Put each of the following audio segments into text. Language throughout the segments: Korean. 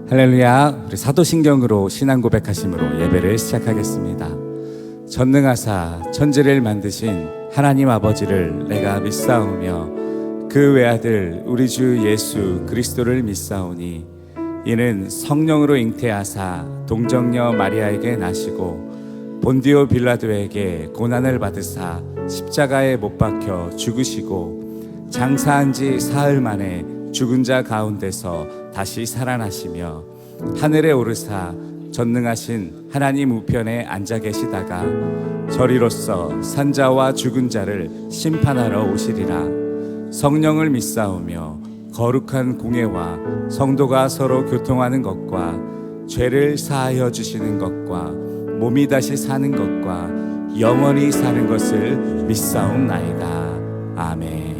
할렐루야. 우리 사도신경으로 신앙 고백하심으로 예배를 시작하겠습니다. 전능하사 천지를 만드신 하나님 아버지를 내가 믿사오며 그 외아들 우리 주 예수 그리스도를 믿사오니 이는 성령으로 잉태하사 동정녀 마리아에게 나시고 본디오 빌라도에게 고난을 받으사 십자가에 못 박혀 죽으시고 장사한 지 사흘 만에 죽은 자 가운데서 다시 살아나시며 하늘에 오르사 전능하신 하나님 우편에 앉아 계시다가 저리로서 산자와 죽은 자를 심판하러 오시리라. 성령을 믿사오며 거룩한 공회와 성도가 서로 교통하는 것과 죄를 사하여 주시는 것과 몸이 다시 사는 것과 영원히 사는 것을 믿사옵나이다. 아멘.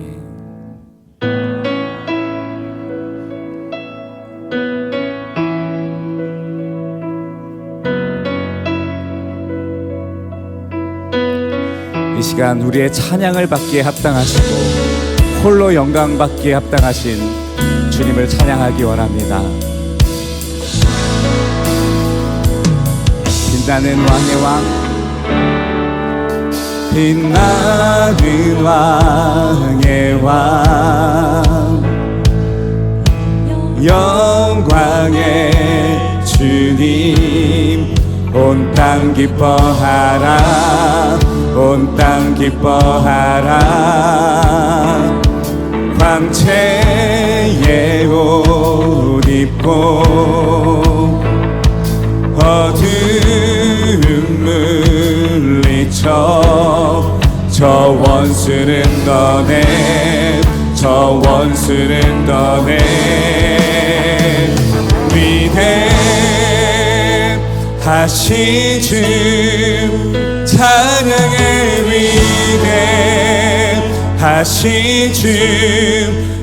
이 시간 우리의 찬양을 받기에 합당하시고 홀로 영광 받기에 합당하신 주님을 찬양하기 원합니다. 빛나는 왕의 왕, 빛나는 왕의 왕, 영광의 주님, 온 땅 기뻐하라, 온 땅 기뻐하라. 광채의 옷 입고 어둠 물리쳐 저 원수는 너네, 저 원수는 너네. 위대하신 주 찬양의 위대하신 주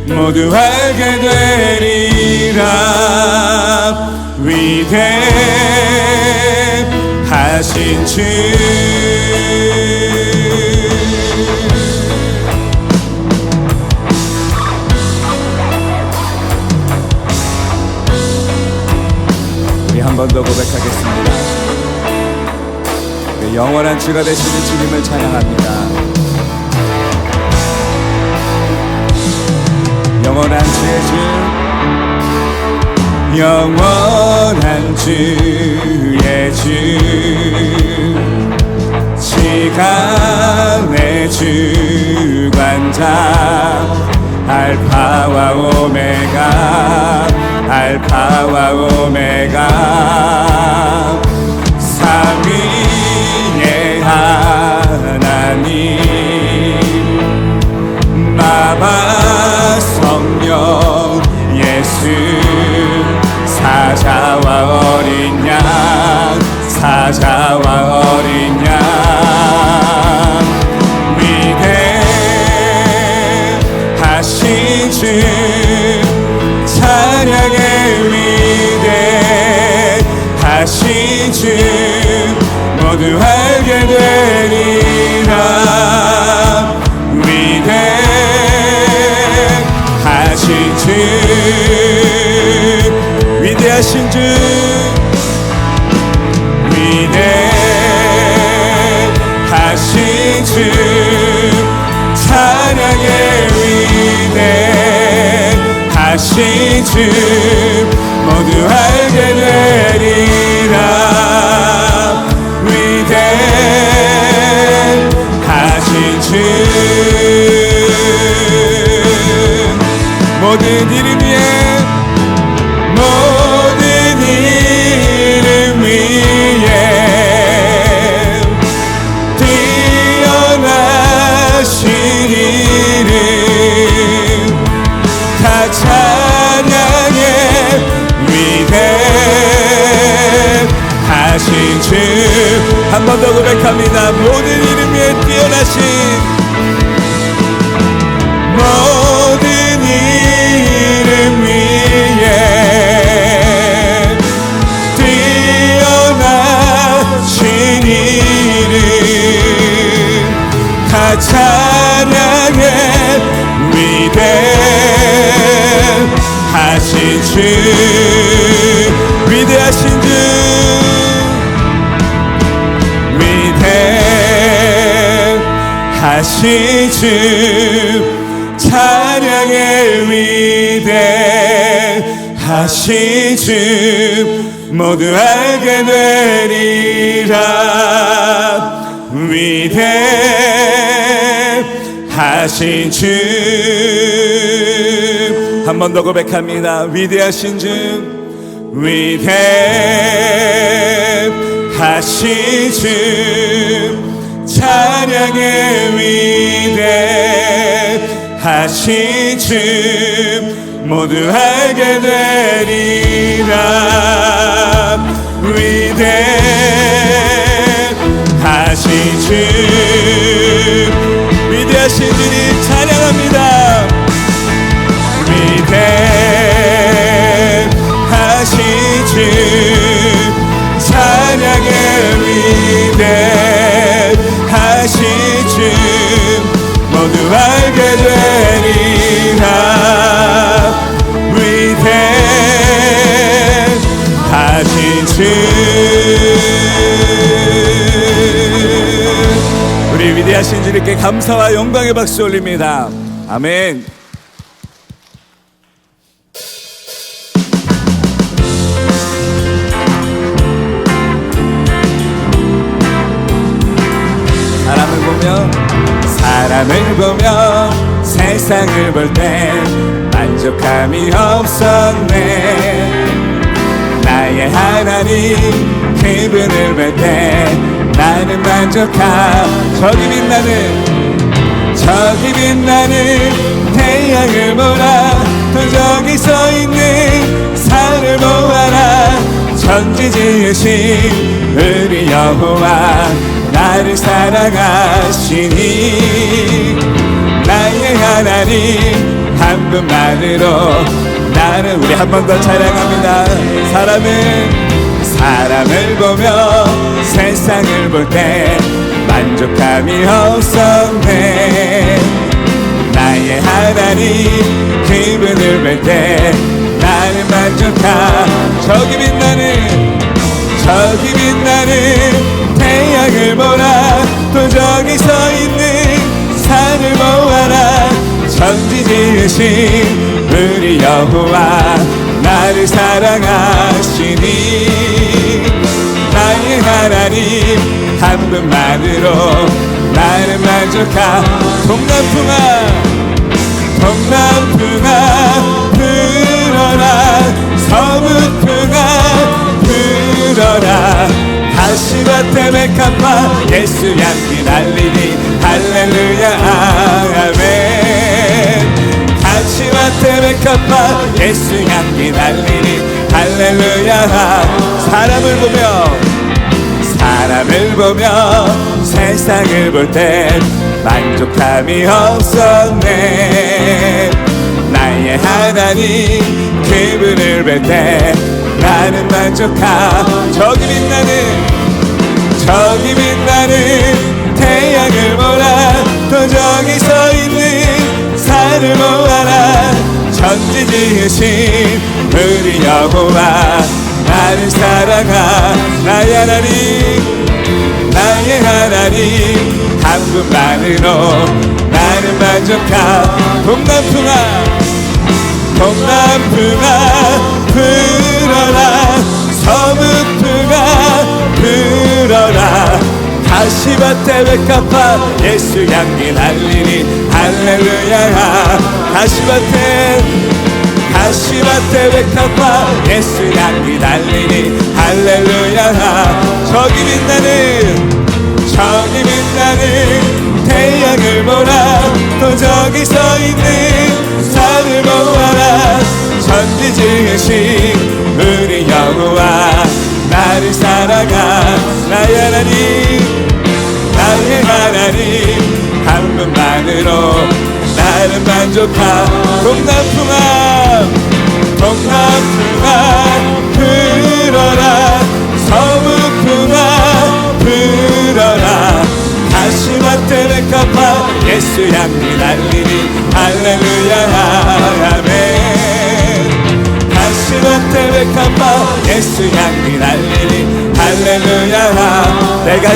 모두 알게 되리라. 위대하신 주 우리 한 번 더 고백하겠습니다. 영원한 주가 되시는 주님을 찬양합니다. 영원한 주의 주, 영원한 주의 주, 시간의 주관자, 알파와 오메가, 알파와 오메가. 삼위의 하나님, 아바 성령 예수, 사자와 어린 양, 사자와 어린 양. 위대하신 주 찬양의 위대하신 주 모두 알게 되리라. 위대하신 주, 위대하신 주, 위대하신 주 찬양의 위대하신 주 모두 알게 되리라. 위대하신 주 모든 이름 위에, 모든 이름 위에 뛰어나신 이름 다 찬양해. 위대하신 주 한 번 더 고백합니다. 모든 이름 위에 뛰어나신, 모든 이름 위에 뛰어나신 이름 다 찬양해. 위대하신 주 위대하신 주 위대하신 주 찬양의 위대하신 주 모두 알게 되리라 위대하신 주 한 번 더 고백합니다. 위대하신 주 위대하신 주 찬양의 위대하신 주 모두 알게 되리라 위대하신 주 위대하신 주님 찬양합니다. 위대하신 주 찬양의 위대하신 주 모두 알게 되리라 위대하신 주 우리 위대하신 주님께 감사와 영광의 박수 올립니다. 아멘. 사람을 보며 세상을 볼 때 만족함이 없었네. 나의 하나님 그분을 볼 때 나는 만족하 저기 빛나는 태양을 보라 또 저기 서 있는 산을 보아라 천지 지으신 우리 여호와 나를 사랑하시니 나의 하나님 한 분만으로 나는 우리 한 번 더 찬양합니다. 사람을 보며 세상을 볼 때 만족함이 없었네. 나의 하나님 그분을 볼 때 나는 만족하 저기 빛나는 태양을 보라 또 저기 서 있는 산을 보아라 천지 지으신 우리 여호와 나를 사랑하시니 나의 하나님 한 분만으로 나는 만족하 동남풍아 불어라 서북풍아 불어라 다시마 때문에 갚아 예수 향기 날리니 할렐루야 아멘. 다시마 때문에 갚아 예수 향기 날리니 할렐루야. 사람을 보며 세상을 볼 때 만족함이 없었네. 나의 하나님 그분을 볼 때 나는 만족하 저기 빛나는 태양을 보라 또 저기 서 있는 산을 보아라 천지 지으신 우리 여호와 나를 사랑하 나의 하나님 한 분만으로 나는 만족하 동남풍아 불어라 서북풍아 불어라 다시마 때문에 갚아 예수 향기 날리니 할렐루야. 다시마 때문에 갚아 예수 향기 날리니 할렐루야. 저기 빛나는 태양을 보라 또 저기 서 있는 산을 보아라 천지 지으신 우리 여호와 나를 사랑하 나의 하나님 한 분만으로 나는 만족하 동남풍아 불어라 서북풍아 불어라 다시마 때문에 갚아 예수 향기 날리니 할렐루야 아멘. 다시마 때문에 고백한 바 예수 향기 날리니 할렐루야. 내가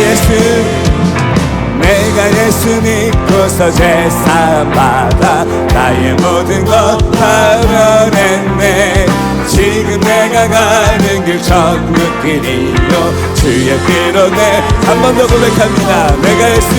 예수 믿고서 제사함 받아 나의 모든 것 발견했네. 지금 내가 가는 길 천국길이요 주의 피로 내 한 번 더 고백합니다. 내가 예수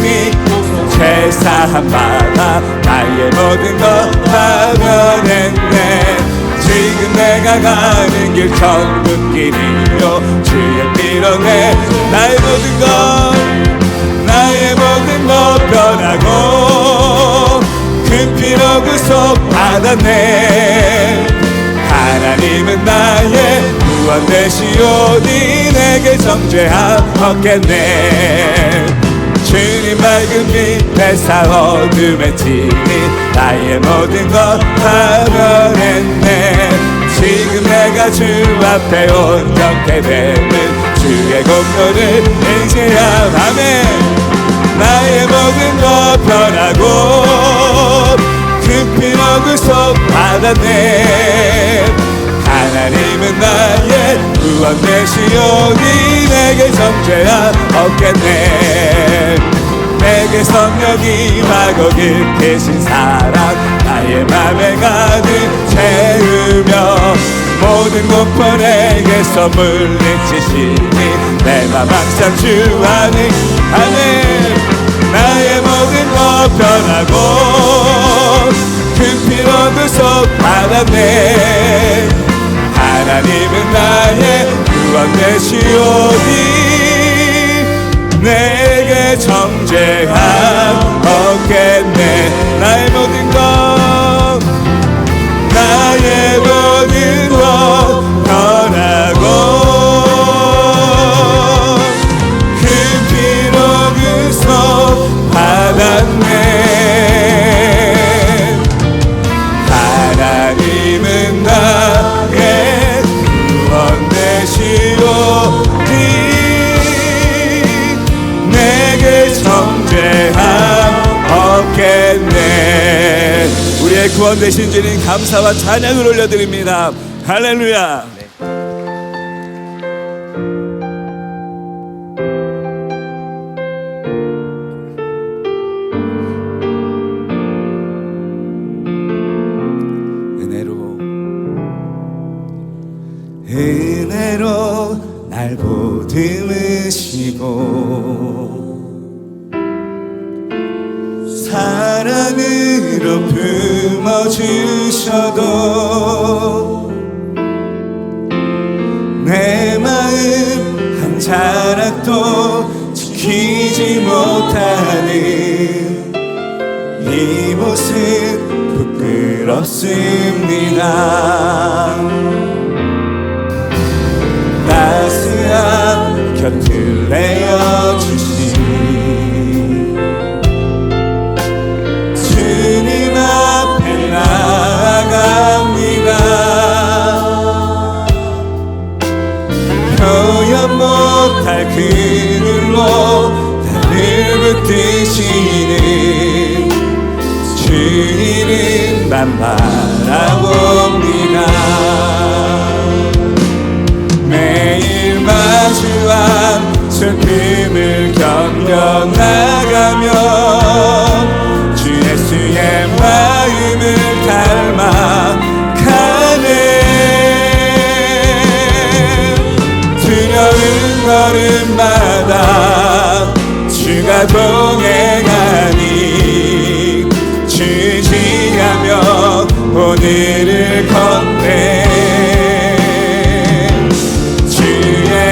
믿고 제사함 받아 나의 모든 것 발견했네. 지금 내가 가는 길 천국길이요 주의 피로 내 나의 모든 것 변하고 그 피로 구속 받았네. 하나님은 나의 구원 되시오니 내게 정죄함 없겠네. 주님 밝은 빛에서 어둠에 지니 나의 모든 것 발견했네. 지금 내가 주 앞에 온전케 되는 주의 공로를 의지하네. 나의 모든 것 변하고 그 피로 구속 받았네. 하나님은 나의 구원 되시오니 내게 정죄함 없겠네. 내게 성령이 임하고 깊으신 사랑 나의 맘에 가득 채우며 모든 공포 내게서 물리치시니 내 맘 항상 주 안에 나의 모든 것 변하고 그 피로 구속 받았네. 하나님은 나의 구원 되시오니 내게 정죄함 없겠네. 나의 모든 것 변하고 그 피로 구속 받았네. 하나님은 나의 구원 되시오니 내게 정죄함 없겠네. 우리의 구원 되신 주님 감사와 찬양을 올려드립니다. 할렐루야. 은혜로 날 보듬으시고 사랑으로 품어주셔도 내 마음 한 자락도 지키지 못하는 이 모습 부끄럽습니다. 따스한 곁을 내어주신 주님 앞에 나아갑니다. 표현 못할 그 눈으로 나를 붙드시는 주님은 난 바라봅니다. 매일 마주한 슬픔을 견뎌나가며 주 예수의 마음을 닮아가네. 두려운 걸음마다 주가 동행하니 주지하며 오늘을 건네.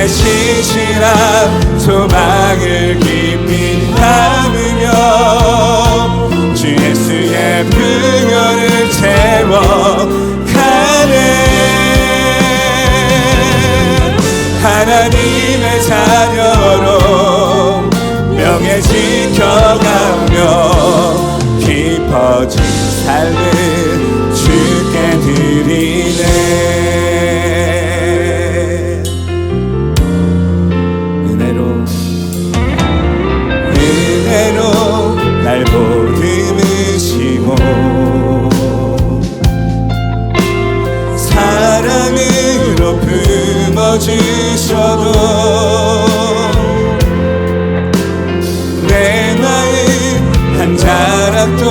신실한 소망을 깊이 담으며 주 예수의 풍요를 채워가네. 하나님의 자녀로 명예 지켜가며 깊어진 삶을 주께 드리네. 날 보듬으시고 사랑으로 땅으로 품어주셔도 내 마음 한 자락도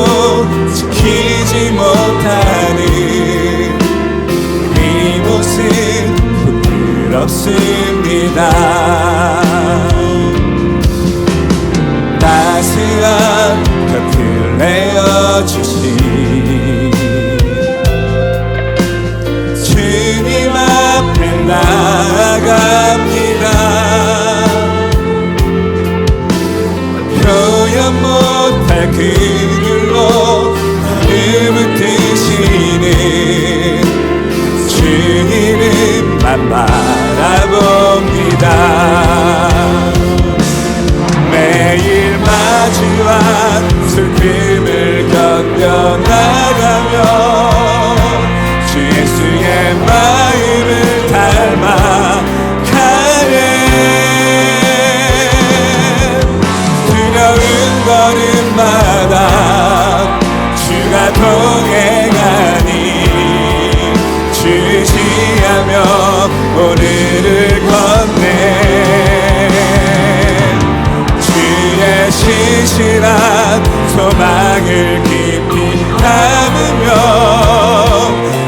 지키지 못하는 이 모습 부끄럽습니다. 따스한 곁을 내어주신 주님 앞에 나아갑니다. 표현 못할 그늘로 나를 붙드시는 주님만 바라봅니다. 매일 마주한 슬픔을 견뎌나가며 주 예수의 마음을 닮아가네. 두려운 걸음마다 주가 동행하니 주시하며 오늘을 건네. 주의 신실한 소망을 깊이 담으며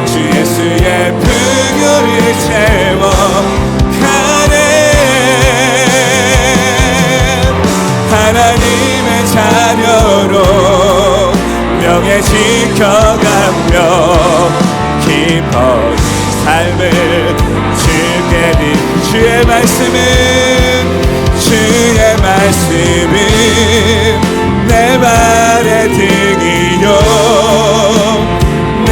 주 예수의 풍요를 채워가네. 하나님의 자녀로 명예 지켜가며 기뻐이 삶을 주게 된 주의 말씀은 내 발의 등이요 내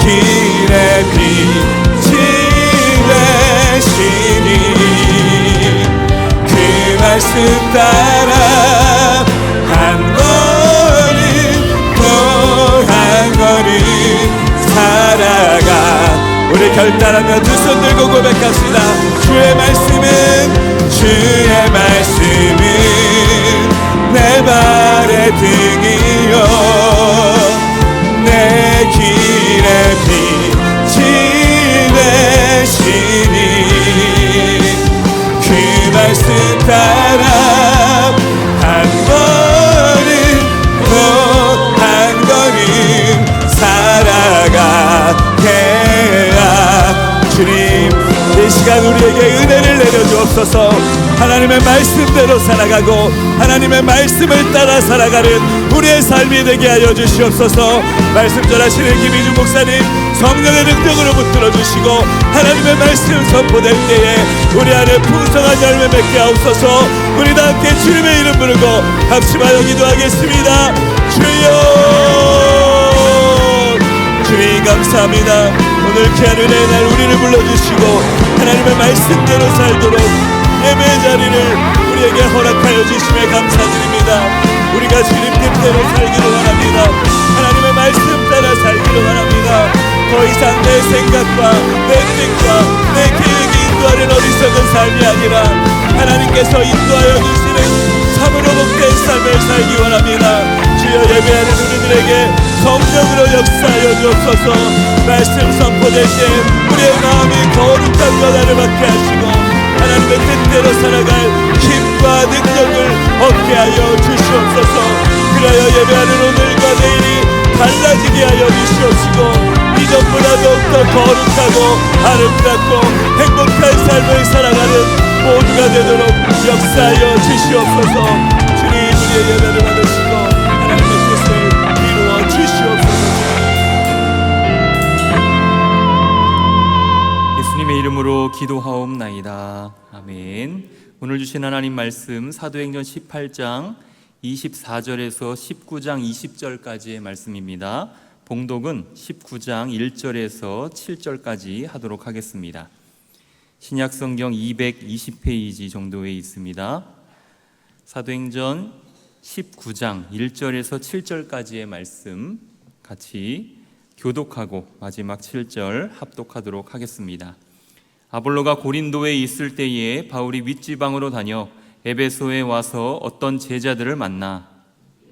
길의 빛이 되시니 그 말씀 따라 한 걸음 또 한 걸음 살아가. 우리 결단하며 두 손 들고 고백합시다. 주의 말씀은 내 발의 등이요 내 길의 빛이 되시니 그 말씀 따라 한 걸음 또 한 걸음 살아가게. 주님, 이 시간 우리에게 은혜를 내려주옵소서. 하나님의 말씀대로 살아가고 하나님의 말씀을 따라 살아가는 우리의 삶이 되게 하여 주시옵소서. 말씀 전하시는 김희준 목사님 성령의 능력으로 붙들어 주시고 하나님의 말씀 선포될 때에 우리 안에 풍성한 열매 맺게 하옵소서. 우리 다 함께 주님의 이름 부르고 합심하여 기도하겠습니다. 주여, 주님 감사합니다. 오늘 귀한 은혜의 날 우리를 불러주시고 하나님의 말씀대로 살도록 예배의 자리를 우리에게 허락하여 주심에 감사드립니다. 우리가 주님 뜻대로 살기를 원합니다. 하나님의 말씀 따라 살기를 원합니다. 더 이상 내 생각과 내 뜻과 내 계획이 인도하는 어리석은 삶이 아니라 하나님께서 인도하여 주시는 참으로 복된 삶을 살기 원합니다. 주여, 예배하는 우리들에게 성령으로 역사하여 주옵소서. 말씀 선포될 때 우리의 마음이 거룩한 변화를 받게 하시고 하나님의 뜻대로 살아갈 힘과 능력을 얻게 하여 주시옵소서. 그래야 예배하는 오늘과 내일이 달라지게 하여 주시옵시고 이전보다 더욱더 거룩하고 아름답고 행복한 삶을 살아가는 모두가 되도록 역사하여 주시옵소서. 주님, 우리의 예배를 받으시고 하나님의 뜻을 이루어 주시옵소서. 예수님의 이름으로 기도하옵나이다. 아멘. 오늘 주신 하나님 말씀 사도행전 18장 24절에서 19장 20절까지의 말씀입니다. 봉독은 19장 1절에서 7절까지 하도록 하겠습니다. 신약성경 220페이지 정도에 있습니다. 사도행전 19장 1절에서 7절까지의 말씀 같이 교독하고 마지막 7절 합독하도록 하겠습니다. 아볼로가 고린도에 있을 때에 바울이 윗지방으로 다녀 에베소에 와서 어떤 제자들을 만나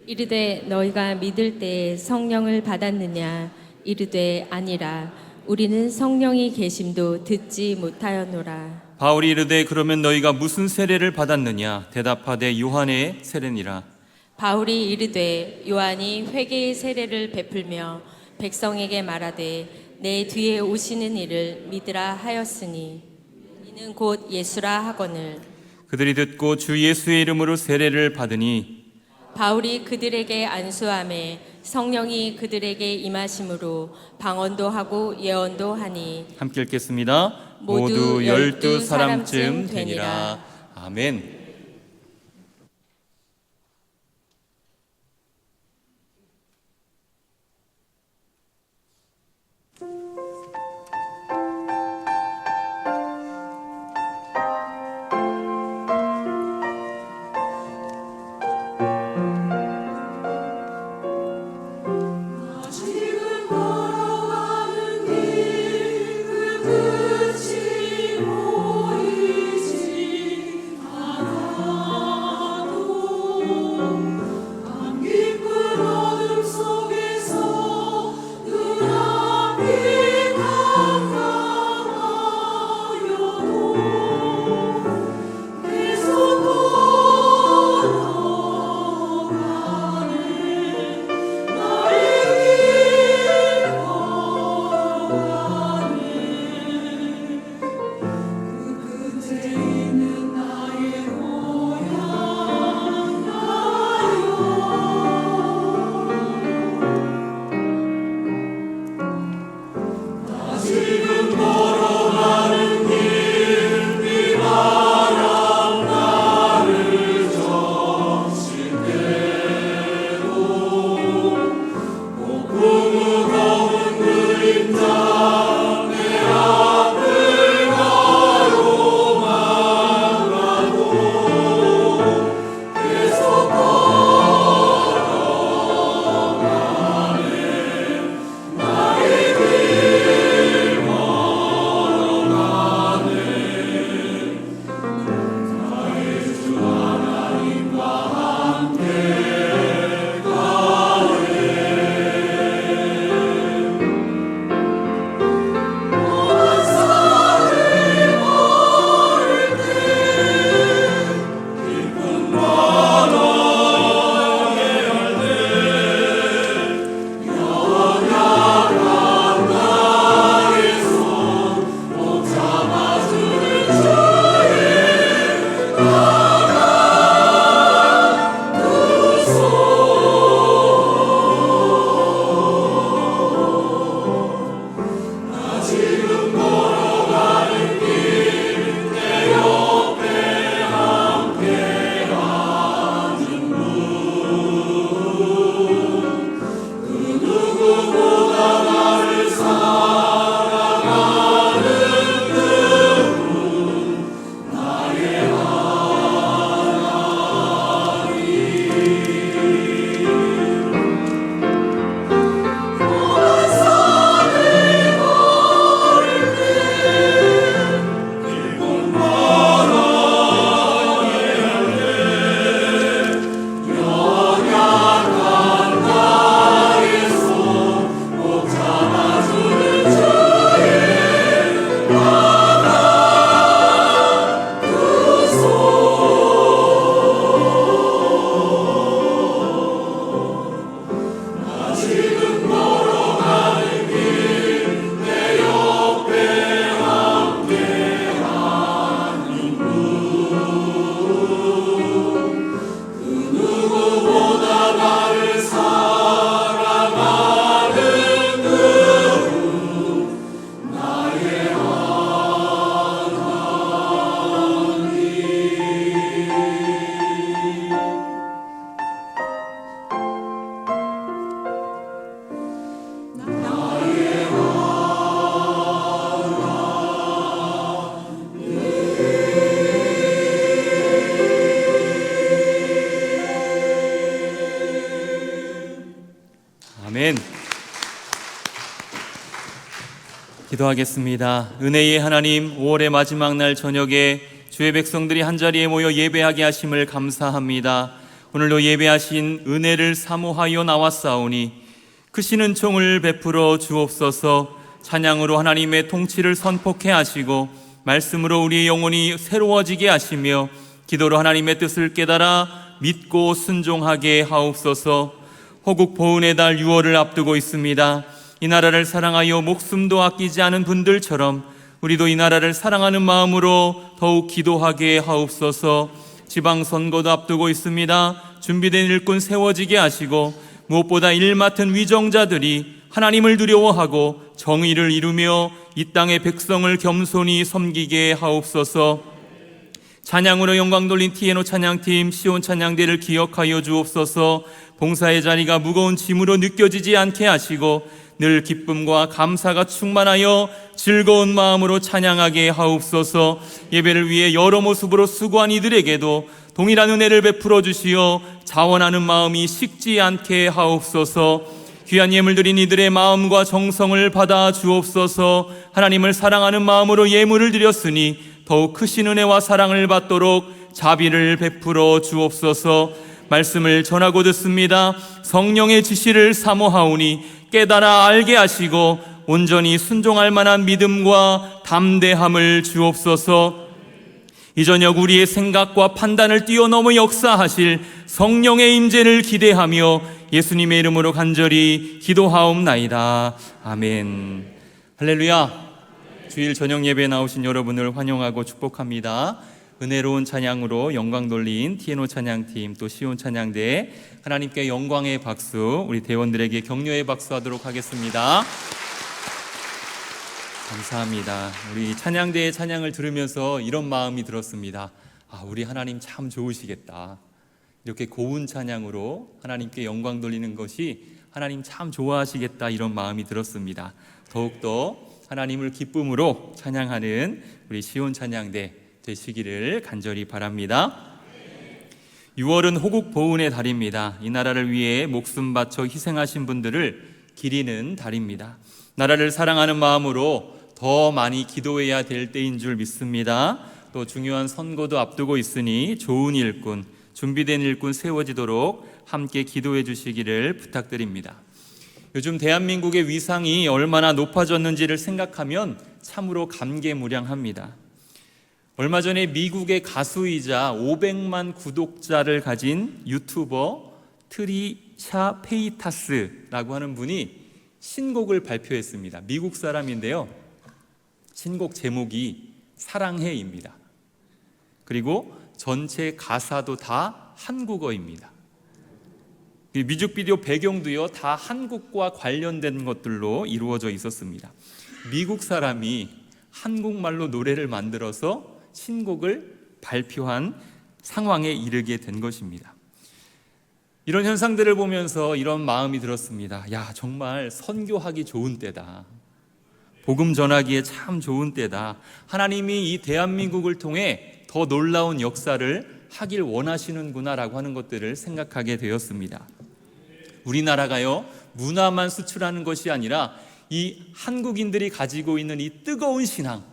이르되 너희가 믿을 때에 성령을 받았느냐? 이르되 아니라 우리는 성령이 계심도 듣지 못하였노라. 바울이 이르되 그러면 너희가 무슨 세례를 받았느냐? 대답하되 요한의 세례니라. 바울이 이르되 요한이 회개의 세례를 베풀며 백성에게 말하되 내 뒤에 오시는 이를 믿으라 하였으니 이는 곧 예수라 하거늘. 그들이 듣고 주 예수의 이름으로 세례를 받으니 바울이 그들에게 안수하매 성령이 그들에게 임하심으로 방언도 하고 예언도 하니 함께 읽겠습니다. 모두 12사람쯤 되니라. 아멘. 아멘. 기도하겠습니다. 은혜의 하나님, 5월의 마지막 날 저녁에 주의 백성들이 한자리에 모여 예배하게 하심을 감사합니다. 오늘도 예배하신 은혜를 사모하여 나왔사오니 크신 은총을 베풀어 주옵소서. 찬양으로 하나님의 통치를 선포케 하시고 말씀으로 우리의 영혼이 새로워지게 하시며 기도로 하나님의 뜻을 깨달아 믿고 순종하게 하옵소서. 호국 보훈의 달 6월을 앞두고 있습니다. 이 나라를 사랑하여 목숨도 아끼지 않은 분들처럼 우리도 이 나라를 사랑하는 마음으로 더욱 기도하게 하옵소서. 지방선거도 앞두고 있습니다. 준비된 일꾼 세워지게 하시고 무엇보다 일 맡은 위정자들이 하나님을 두려워하고 정의를 이루며 이 땅의 백성을 겸손히 섬기게 하옵소서. 찬양으로 영광 돌린 티에노 찬양팀, 시온 찬양대를 기억하여 주옵소서. 봉사의 자리가 무거운 짐으로 느껴지지 않게 하시고 늘 기쁨과 감사가 충만하여 즐거운 마음으로 찬양하게 하옵소서. 예배를 위해 여러 모습으로 수고한 이들에게도 동일한 은혜를 베풀어 주시어 자원하는 마음이 식지 않게 하옵소서. 귀한 예물 드린 이들의 마음과 정성을 받아 주옵소서. 하나님을 사랑하는 마음으로 예물을 드렸으니 더욱 크신 은혜와 사랑을 받도록 자비를 베풀어 주옵소서. 말씀을 전하고 듣습니다. 성령의 지시를 사모하오니 깨달아 알게 하시고 온전히 순종할 만한 믿음과 담대함을 주옵소서. 이 저녁 우리의 생각과 판단을 뛰어넘어 역사하실 성령의 임재를 기대하며 예수님의 이름으로 간절히 기도하옵나이다. 아멘. 할렐루야. 주일 저녁 예배에 나오신 여러분을 환영하고 축복합니다. 은혜로운 찬양으로 영광 돌린 티에노 찬양팀, 또 시온 찬양대, 하나님께 영광의 박수, 우리 대원들에게 격려의 박수 하도록 하겠습니다. 감사합니다. 우리 찬양대의 찬양을 들으면서 이런 마음이 들었습니다. 우리 하나님 참 좋으시겠다. 이렇게 고운 찬양으로 하나님께 영광 돌리는 것이 하나님 참 좋아하시겠다, 이런 마음이 들었습니다. 더욱더 하나님을 기쁨으로 찬양하는 우리 시온 찬양대 되시기를 간절히 바랍니다. 6월은 호국 보훈의 달입니다. 이 나라를 위해 목숨 바쳐 희생하신 분들을 기리는 달입니다. 나라를 사랑하는 마음으로 더 많이 기도해야 될 때인 줄 믿습니다. 또 중요한 선거도 앞두고 있으니 좋은 일꾼, 준비된 일꾼 세워지도록 함께 기도해 주시기를 부탁드립니다. 요즘 대한민국의 위상이 얼마나 높아졌는지를 생각하면 참으로 감개무량합니다. 얼마 전에 미국의 가수이자 500만 구독자를 가진 유튜버 트리샤 페이타스라고 하는 분이 신곡을 발표했습니다. 미국 사람인데요. 신곡 제목이 사랑해입니다. 그리고 전체 가사도 다 한국어입니다. 뮤직비디오 배경도요, 다 한국과 관련된 것들로 이루어져 있었습니다. 미국 사람이 한국말로 노래를 만들어서 신곡을 발표한 상황에 이르게 된 것입니다. 이런 현상들을 보면서 이런 마음이 들었습니다. 정말 선교하기 좋은 때다. 복음 전하기에 참 좋은 때다. 하나님이 이 대한민국을 통해 더 놀라운 역사를 하길 원하시는구나라고 하는 것들을 생각하게 되었습니다. 우리나라가요, 문화만 수출하는 것이 아니라 이 한국인들이 가지고 있는 이 뜨거운 신앙,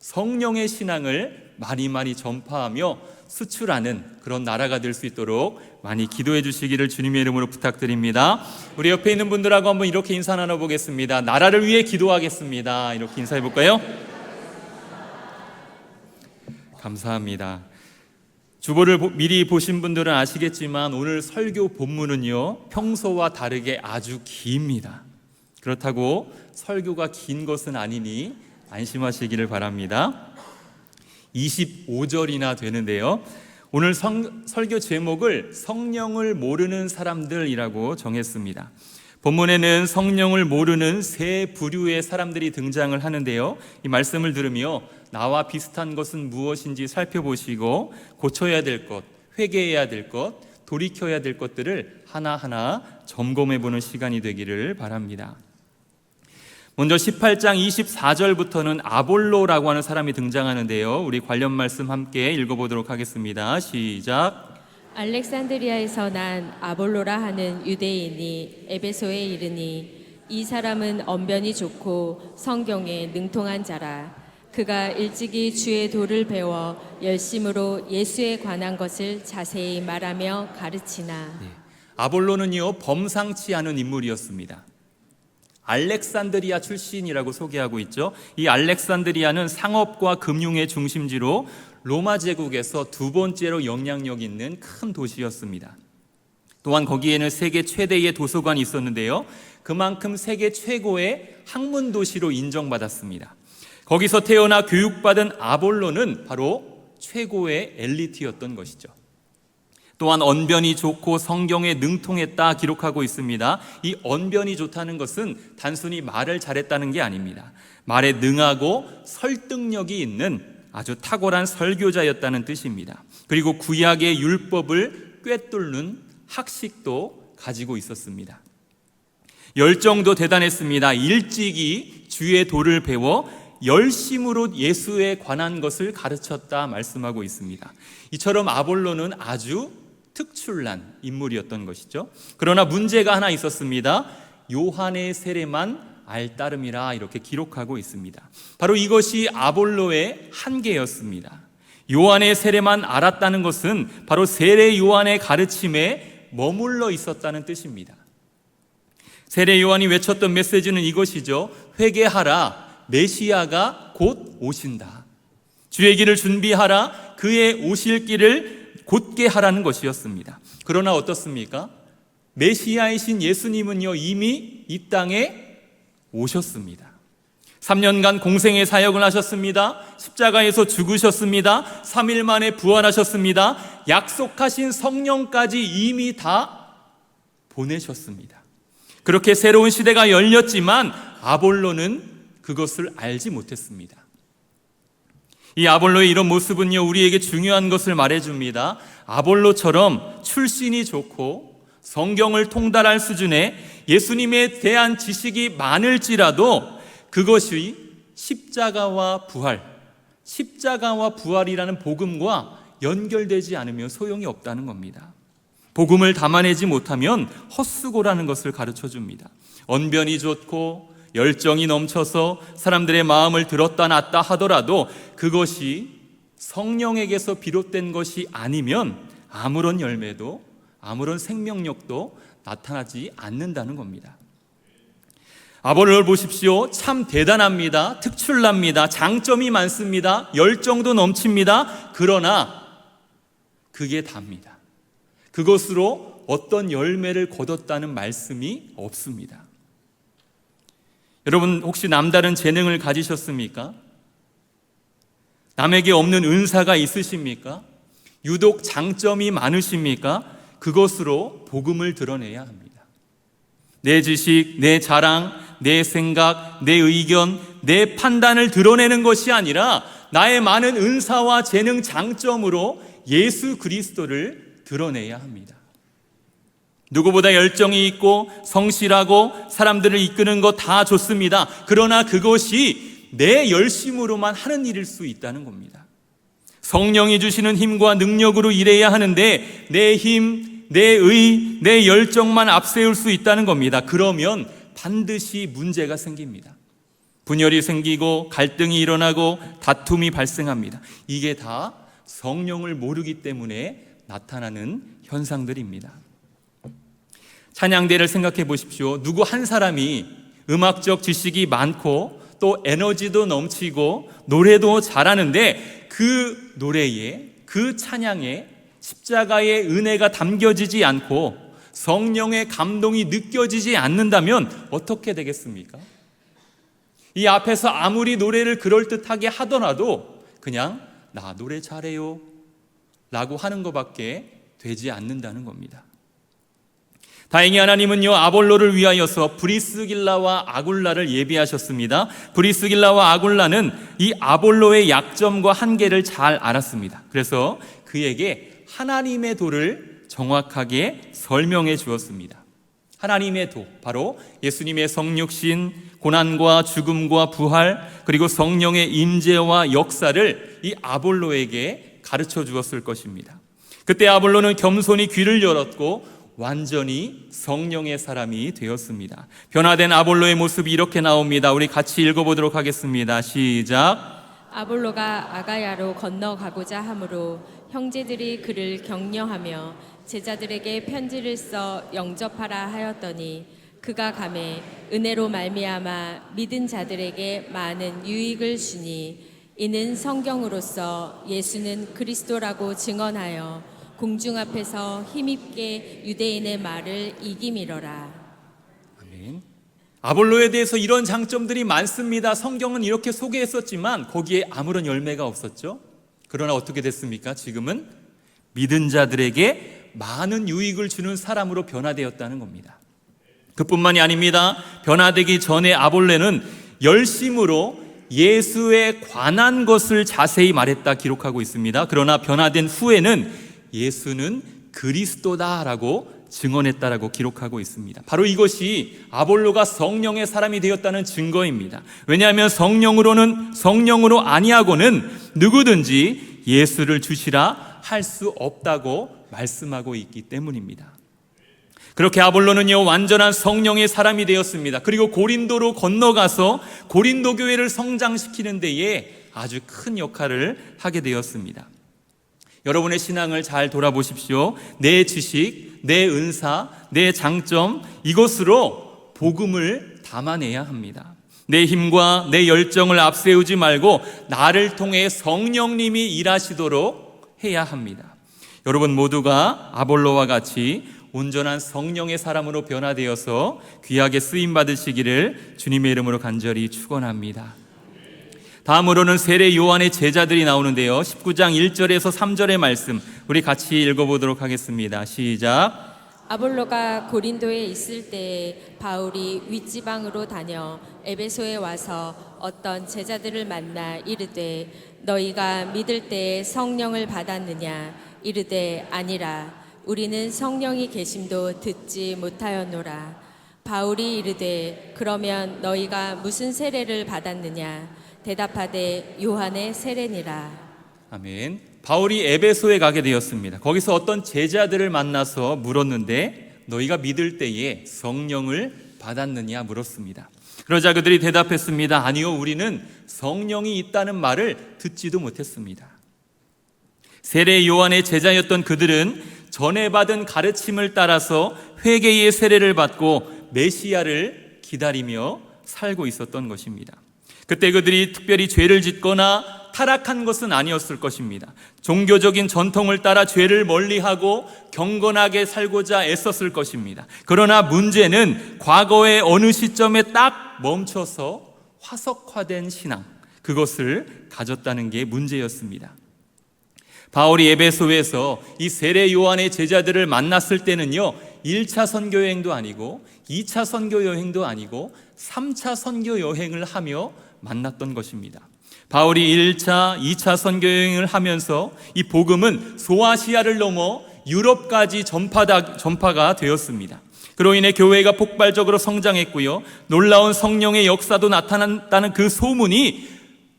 성령의 신앙을 많이 전파하며 수출하는 그런 나라가 될 수 있도록 많이 기도해 주시기를 주님의 이름으로 부탁드립니다. 우리 옆에 있는 분들하고 한번 이렇게 인사 나눠보겠습니다. 나라를 위해 기도하겠습니다. 이렇게 인사해 볼까요? 감사합니다. 주보를 미리 보신 분들은 아시겠지만 오늘 설교 본문은요, 평소와 다르게 아주 깁니다. 그렇다고 설교가 긴 것은 아니니 안심하시기를 바랍니다. 25절이나 되는데요. 오늘 설교 제목을 성령을 모르는 사람들이라고 정했습니다. 본문에는 성령을 모르는 세 부류의 사람들이 등장을 하는데요. 이 말씀을 들으며 나와 비슷한 것은 무엇인지 살펴보시고 고쳐야 될 것, 회개해야 될 것, 돌이켜야 될 것들을 하나하나 점검해보는 시간이 되기를 바랍니다. 먼저 18장 24절부터는 아볼로라고 하는 사람이 등장하는데요. 우리 관련 말씀 함께 읽어보도록 하겠습니다. 시작. 알렉산드리아에서 난 아볼로라 하는 유대인이 에베소에 이르니 이 사람은 언변이 좋고 성경에 능통한 자라. 그가 일찍이 주의 도를 배워 열심으로 예수에 관한 것을 자세히 말하며 가르치나. 아볼로는요, 범상치 않은 인물이었습니다. 알렉산드리아 출신이라고 소개하고 있죠. 이 알렉산드리아는 상업과 금융의 중심지로 로마 제국에서 두 번째로 영향력 있는 큰 도시였습니다. 또한 거기에는 세계 최대의 도서관이 있었는데요. 그만큼 세계 최고의 학문 도시로 인정받았습니다. 거기서 태어나 교육받은 아볼로는 바로 최고의 엘리트였던 것이죠. 또한 언변이 좋고 성경에 능통했다 기록하고 있습니다. 이 언변이 좋다는 것은 단순히 말을 잘했다는 게 아닙니다. 말에 능하고 설득력이 있는 아주 탁월한 설교자였다는 뜻입니다. 그리고 구약의 율법을 꿰뚫는 학식도 가지고 있었습니다. 열정도 대단했습니다. 일찍이 주의 도를 배워 열심으로 예수에 관한 것을 가르쳤다 말씀하고 있습니다. 이처럼 아볼로는 아주 특출난 인물이었던 것이죠. 그러나 문제가 하나 있었습니다. 요한의 세례만 알따름이라 이렇게 기록하고 있습니다. 바로 이것이 아볼로의 한계였습니다. 요한의 세례만 알았다는 것은 바로 세례 요한의 가르침에 머물러 있었다는 뜻입니다. 세례 요한이 외쳤던 메시지는 이것이죠. 회개하라, 메시아가 곧 오신다. 주의 길을 준비하라, 그의 오실 길을 곧게 하라는 것이었습니다. 그러나 어떻습니까? 메시아이신 예수님은요, 이미 이 땅에 오셨습니다. 3년간 공생의 사역을 하셨습니다. 십자가에서 죽으셨습니다. 3일 만에 부활하셨습니다. 약속하신 성령까지 이미 다 보내셨습니다. 그렇게 새로운 시대가 열렸지만 아볼로는 그것을 알지 못했습니다. 이 아볼로의 이런 모습은요, 우리에게 중요한 것을 말해줍니다. 아볼로처럼 출신이 좋고 성경을 통달할 수준의 예수님에 대한 지식이 많을지라도 그것이 십자가와 부활이라는 복음과 연결되지 않으면 소용이 없다는 겁니다. 복음을 담아내지 못하면 헛수고라는 것을 가르쳐 줍니다. 언변이 좋고 열정이 넘쳐서 사람들의 마음을 들었다 놨다 하더라도 그것이 성령에게서 비롯된 것이 아니면 아무런 열매도 아무런 생명력도 나타나지 않는다는 겁니다. 아볼로를 보십시오. 참 대단합니다. 특출납니다. 장점이 많습니다. 열정도 넘칩니다. 그러나 그게 답니다. 그것으로 어떤 열매를 거뒀다는 말씀이 없습니다. 여러분, 혹시 남다른 재능을 가지셨습니까? 남에게 없는 은사가 있으십니까? 유독 장점이 많으십니까? 그것으로 복음을 드러내야 합니다. 내 지식, 내 자랑, 내 생각, 내 의견, 내 판단을 드러내는 것이 아니라 나의 많은 은사와 재능, 장점으로 예수 그리스도를 드러내야 합니다. 누구보다 열정이 있고 성실하고 사람들을 이끄는 것 다 좋습니다. 그러나 그것이 내 열심으로만 하는 일일 수 있다는 겁니다. 성령이 주시는 힘과 능력으로 일해야 하는데 내 힘, 내 의, 내 열정만 앞세울 수 있다는 겁니다. 그러면 반드시 문제가 생깁니다. 분열이 생기고 갈등이 일어나고 다툼이 발생합니다. 이게 다 성령을 모르기 때문에 나타나는 현상들입니다. 찬양대를 생각해 보십시오. 누구 한 사람이 음악적 지식이 많고 또 에너지도 넘치고 노래도 잘하는데 그 노래에, 그 찬양에 십자가의 은혜가 담겨지지 않고 성령의 감동이 느껴지지 않는다면 어떻게 되겠습니까? 이 앞에서 아무리 노래를 그럴듯하게 하더라도 그냥 나 노래 잘해요 라고 하는 것밖에 되지 않는다는 겁니다. 다행히 하나님은요, 아볼로를 위하여서 브리스길라와 아굴라를 예비하셨습니다. 브리스길라와 아굴라는 이 아볼로의 약점과 한계를 잘 알았습니다. 그래서 그에게 하나님의 도를 정확하게 설명해 주었습니다. 하나님의 도, 바로 예수님의 성육신, 고난과 죽음과 부활, 그리고 성령의 임재와 역사를 이 아볼로에게 가르쳐 주었을 것입니다. 그때 아볼로는 겸손히 귀를 열었고 완전히 성령의 사람이 되었습니다. 변화된 아볼로의 모습이 이렇게 나옵니다. 우리 같이 읽어보도록 하겠습니다. 시작. 아볼로가 아가야로 건너가고자 하므로 형제들이 그를 격려하며 제자들에게 편지를 써 영접하라 하였더니 그가 감에 은혜로 말미암아 믿은 자들에게 많은 유익을 주니 이는 성경으로서 예수는 그리스도라고 증언하여 공중 앞에서 힘있게 유대인의 말을 이김이러라. 아멘. 아볼로에 대해서 이런 장점들이 많습니다. 성경은 이렇게 소개했었지만 거기에 아무런 열매가 없었죠. 그러나 어떻게 됐습니까? 지금은 믿은 자들에게 많은 유익을 주는 사람으로 변화되었다는 겁니다. 그뿐만이 아닙니다. 변화되기 전에 아볼로는 열심으로 예수에 관한 것을 자세히 말했다 기록하고 있습니다. 그러나 변화된 후에는 예수는 그리스도다라고 증언했다라고 기록하고 있습니다. 바로 이것이 아볼로가 성령의 사람이 되었다는 증거입니다. 왜냐하면 성령으로 아니하고는 누구든지 예수를 주시라 할 수 없다고 말씀하고 있기 때문입니다. 그렇게 아볼로는요, 완전한 성령의 사람이 되었습니다. 그리고 고린도로 건너가서 고린도 교회를 성장시키는 데에 아주 큰 역할을 하게 되었습니다. 여러분의 신앙을 잘 돌아보십시오. 내 지식, 내 은사, 내 장점, 이것으로 복음을 담아내야 합니다. 내 힘과 내 열정을 앞세우지 말고 나를 통해 성령님이 일하시도록 해야 합니다. 여러분 모두가 아볼로와 같이 온전한 성령의 사람으로 변화되어서 귀하게 쓰임받으시기를 주님의 이름으로 간절히 축원합니다. 다음으로는 세례 요한의 제자들이 나오는데요, 19장 1절에서 3절의 말씀 우리 같이 읽어보도록 하겠습니다. 시작. 아볼로가 고린도에 있을 때에 바울이 윗지방으로 다녀 에베소에 와서 어떤 제자들을 만나 이르되 너희가 믿을 때에 성령을 받았느냐? 이르되 아니라 우리는 성령이 계심도 듣지 못하였노라. 바울이 이르되 그러면 너희가 무슨 세례를 받았느냐? 대답하되 요한의 세례니라. 아멘. 바울이 에베소에 가게 되었습니다. 거기서 어떤 제자들을 만나서 물었는데 너희가 믿을 때에 성령을 받았느냐 물었습니다. 그러자 그들이 대답했습니다. 아니요, 우리는 성령이 있다는 말을 듣지도 못했습니다. 세례 요한의 제자였던 그들은 전에 받은 가르침을 따라서 회개의 세례를 받고 메시아를 기다리며 살고 있었던 것입니다. 그때 그들이 특별히 죄를 짓거나 타락한 것은 아니었을 것입니다. 종교적인 전통을 따라 죄를 멀리하고 경건하게 살고자 애썼을 것입니다. 그러나 문제는 과거의 어느 시점에 딱 멈춰서 화석화된 신앙, 그것을 가졌다는 게 문제였습니다. 바울이 에베소에서 이 세례 요한의 제자들을 만났을 때는요, 1차 선교 여행도 아니고 2차 선교 여행도 아니고 3차 선교 여행을 하며 만났던 것입니다. 바울이 1차, 2차 선교 여행을 하면서 이 복음은 소아시아를 넘어 유럽까지 전파가 되었습니다. 그로 인해 교회가 폭발적으로 성장했고요, 놀라운 성령의 역사도 나타났다는 그 소문이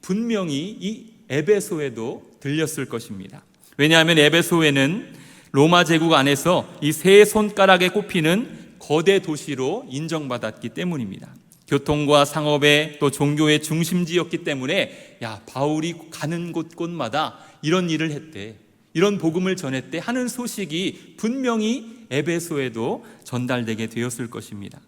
분명히 이 에베소에도 들렸을 것입니다. 왜냐하면 에베소에는 로마 제국 안에서 이 세 손가락에 꼽히는 거대 도시로 인정받았기 때문입니다. 교통과 상업의 또 종교의 중심지였기 때문에 바울이 가는 곳곳마다 이런 일을 했대, 이런 복음을 전했대 하는 소식이 분명히 에베소에도 전달되게 되었을 것입니다.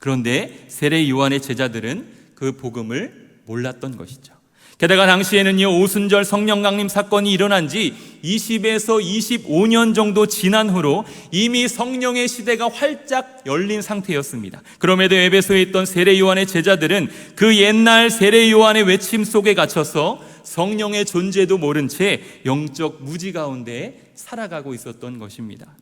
그런데 세례 요한의 제자들은 그 복음을 몰랐던 것이죠. 게다가 당시에는요, 오순절 성령 강림 사건이 일어난 지 20에서 25년 정도 지난 후로 이미 성령의 시대가 활짝 열린 상태였습니다. 그럼에도 에베소에 있던 세례 요한의 제자들은 그 옛날 세례 요한의 외침 속에 갇혀서 성령의 존재도 모른 채 영적 무지 가운데 살아가고 있었던 것입니다.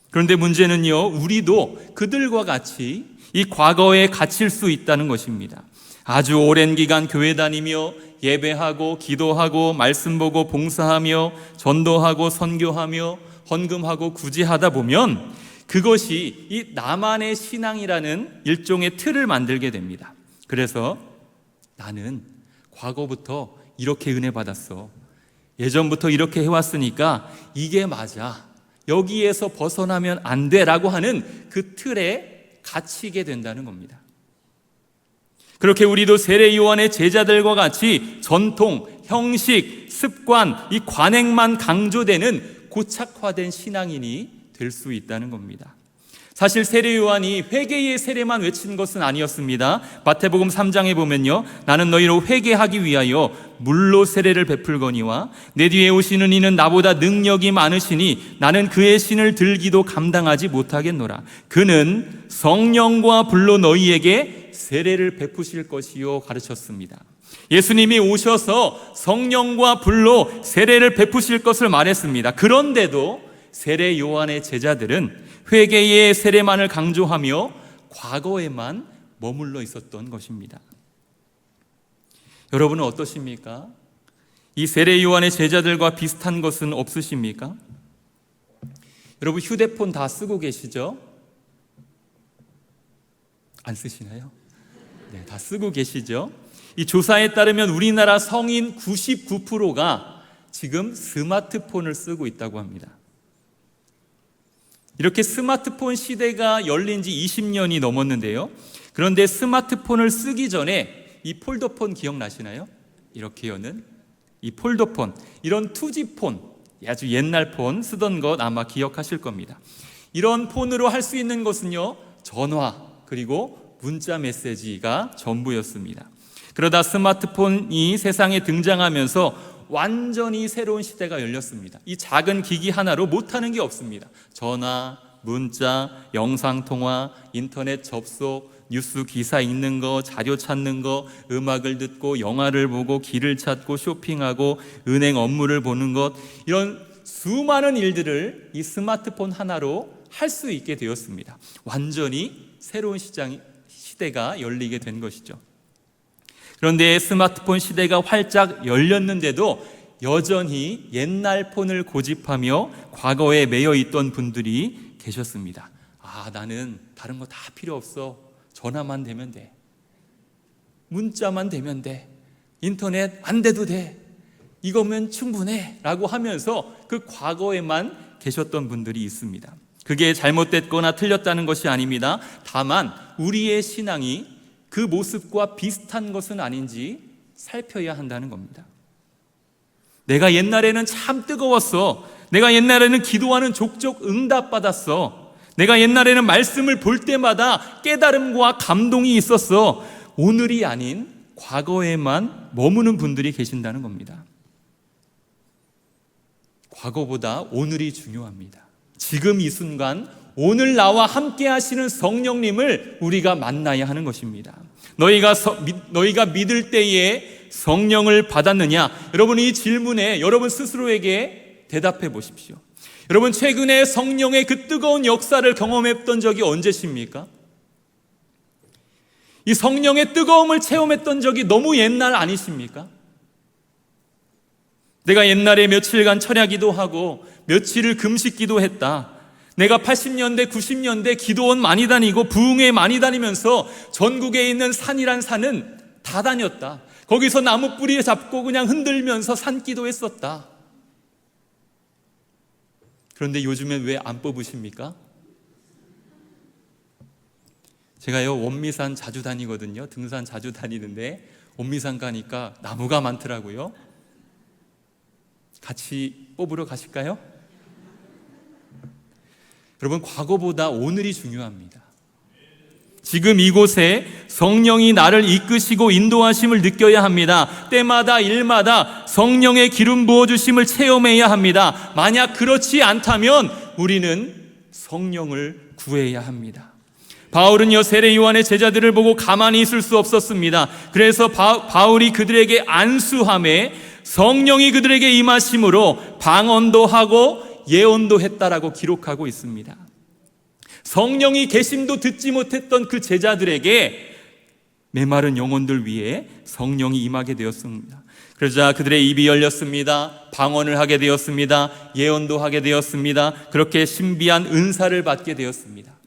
그런데 문제는요, 우리도 그들과 같이 이 과거에 갇힐 수 있다는 것입니다. 아주 오랜 기간 교회 다니며 예배하고 기도하고 말씀 보고 봉사하며 전도하고 선교하며 헌금하고 구제하다 보면 그것이 이 나만의 신앙이라는 일종의 틀을 만들게 됩니다. 그래서 나는 과거부터 이렇게 은혜 받았어, 예전부터 이렇게 해왔으니까 이게 맞아, 여기에서 벗어나면 안 돼라고 하는 그 틀에 갇히게 된다는 겁니다. 그렇게 우리도 세례 요한의 제자들과 같이 전통, 형식, 습관, 이 관행만 강조되는 고착화된 신앙인이 될 수 있다는 겁니다. 사실 세례 요한이 회개의 세례만 외친 것은 아니었습니다. 마태복음 3장에 보면요, 나는 너희로 회개하기 위하여 물로 세례를 베풀거니와 내 뒤에 오시는 이는 나보다 능력이 많으시니 나는 그의 신을 들기도 감당하지 못하겠노라. 그는 성령과 불로 너희에게 세례를 베푸실 것이요 가르쳤습니다. 예수님이 오셔서 성령과 불로 세례를 베푸실 것을 말했습니다. 그런데도 세례 요한의 제자들은 회개의 세례만을 강조하며 과거에만 머물러 있었던 것입니다. 여러분은 어떠십니까? 이 세례 요한의 제자들과 비슷한 것은 없으십니까? 여러분 휴대폰 다 쓰고 계시죠? 안 쓰시나요? 네, 다 쓰고 계시죠? 이 조사에 따르면 우리나라 성인 99%가 지금 스마트폰을 쓰고 있다고 합니다. 이렇게 스마트폰 시대가 열린 지 20년이 넘었는데요. 그런데 스마트폰을 쓰기 전에 이 폴더폰 기억나시나요? 이렇게 여는 이 폴더폰, 이런 투지폰, 아주 옛날 폰 쓰던 것 아마 기억하실 겁니다. 이런 폰으로 할 수 있는 것은요, 전화 그리고 문자 메시지가 전부였습니다. 그러다 스마트폰이 세상에 등장하면서 완전히 새로운 시대가 열렸습니다. 이 작은 기기 하나로 못하는 게 없습니다. 전화, 문자, 영상통화, 인터넷 접속, 뉴스 기사 읽는 거, 자료 찾는 거, 음악을 듣고 영화를 보고 길을 찾고 쇼핑하고 은행 업무를 보는 것, 이런 수많은 일들을 이 스마트폰 하나로 할 수 있게 되었습니다. 완전히 새로운 시대가 열리게 된 것이죠. 그런데 스마트폰 시대가 활짝 열렸는데도 여전히 옛날 폰을 고집하며 과거에 매여 있던 분들이 계셨습니다. 나는 다른 거 다 필요 없어. 전화만 되면 돼. 문자만 되면 돼. 인터넷 안 돼도 돼. 이거면 충분해. 라고 하면서 그 과거에만 계셨던 분들이 있습니다. 그게 잘못됐거나 틀렸다는 것이 아닙니다. 다만 우리의 신앙이 그 모습과 비슷한 것은 아닌지 살펴야 한다는 겁니다. 내가 옛날에는 참 뜨거웠어. 내가 옛날에는 기도하는 족족 응답받았어. 내가 옛날에는 말씀을 볼 때마다 깨달음과 감동이 있었어. 오늘이 아닌 과거에만 머무는 분들이 계신다는 겁니다. 과거보다 오늘이 중요합니다. 지금 이 순간 오늘 나와 함께 하시는 성령님을 우리가 만나야 하는 것입니다. 너희가 믿을 때에 성령을 받았느냐? 여러분 이 질문에 여러분 스스로에게 대답해 보십시오. 여러분 최근에 성령의 그 뜨거운 역사를 경험했던 적이 언제십니까? 이 성령의 뜨거움을 체험했던 적이 너무 옛날 아니십니까? 내가 옛날에 며칠간 철야기도 하고 며칠을 금식기도 했다. 내가 80년대, 90년대 기도원 많이 다니고 부흥회 많이 다니면서 전국에 있는 산이란 산은 다 다녔다. 거기서 나무 뿌리 잡고 그냥 흔들면서 산기도 했었다. 그런데 요즘엔 왜 안 뽑으십니까? 제가요 원미산 자주 다니거든요. 등산 자주 다니는데 원미산 가니까 나무가 많더라고요. 같이 뽑으러 가실까요? 여러분 과거보다 오늘이 중요합니다. 지금 이곳에 성령이 나를 이끄시고 인도하심을 느껴야 합니다. 때마다 일마다 성령의 기름 부어주심을 체험해야 합니다. 만약 그렇지 않다면 우리는 성령을 구해야 합니다. 바울은요 세례 요한의 제자들을 보고 가만히 있을 수 없었습니다. 그래서 바울이 그들에게 안수함에 성령이 그들에게 임하심으로 방언도 하고 예언도 했다라고 기록하고 있습니다. 성령이 계심도 듣지 못했던 그 제자들에게 메마른 영혼들 위에 성령이 임하게 되었습니다. 그러자 그들의 입이 열렸습니다. 방언을 하게 되었습니다. 예언도 하게 되었습니다. 그렇게 신비한 은사를 받게 되었습니다.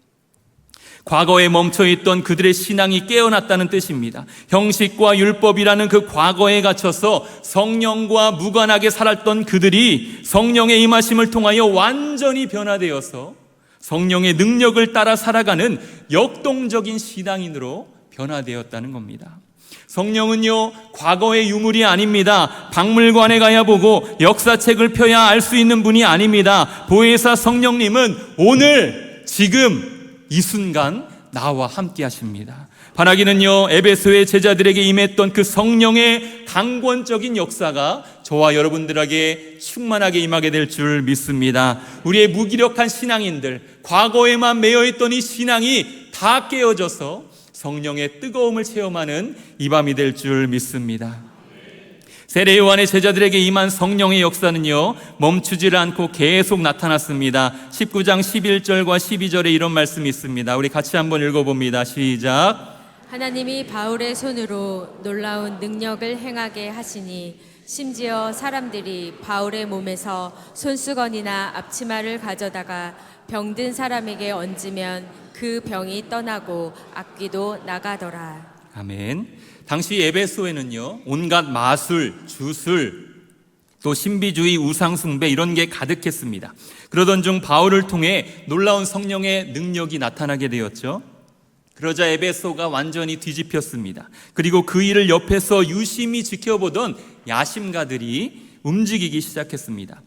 과거에 멈춰있던 그들의 신앙이 깨어났다는 뜻입니다. 형식과 율법이라는 그 과거에 갇혀서 성령과 무관하게 살았던 그들이 성령의 임하심을 통하여 완전히 변화되어서 성령의 능력을 따라 살아가는 역동적인 신앙인으로 변화되었다는 겁니다. 성령은요 과거의 유물이 아닙니다. 박물관에 가야 보고 역사책을 펴야 알 수 있는 분이 아닙니다. 보혜사 성령님은 오늘 지금 이 순간 나와 함께 하십니다. 바라기는요, 에베소의 제자들에게 임했던 그 성령의 강권적인 역사가 저와 여러분들에게 충만하게 임하게 될 줄 믿습니다. 우리의 무기력한 신앙인들, 과거에만 매여있던 이 신앙이 다 깨어져서 성령의 뜨거움을 체험하는 이 밤이 될 줄 믿습니다. 세례 요한의 제자들에게 임한 성령의 역사는요, 멈추질 않고 계속 나타났습니다. 19장 11절과 12절에 이런 말씀이 있습니다. 우리 같이 한번 읽어봅니다. 시작. 하나님이 바울의 손으로 놀라운 능력을 행하게 하시니 심지어 사람들이 바울의 몸에서 손수건이나 앞치마를 가져다가 병든 사람에게 얹으면 그 병이 떠나고 악귀도 나가더라. 아멘. 당시 에베소에는요, 온갖 마술, 주술, 또 신비주의, 우상숭배 이런 게 가득했습니다. 그러던 중 바울을 통해 놀라운 성령의 능력이 나타나게 되었죠. 그러자 에베소가 완전히 뒤집혔습니다. 그리고 그 일을 옆에서 유심히 지켜보던 야심가들이 움직이기 시작했습니다.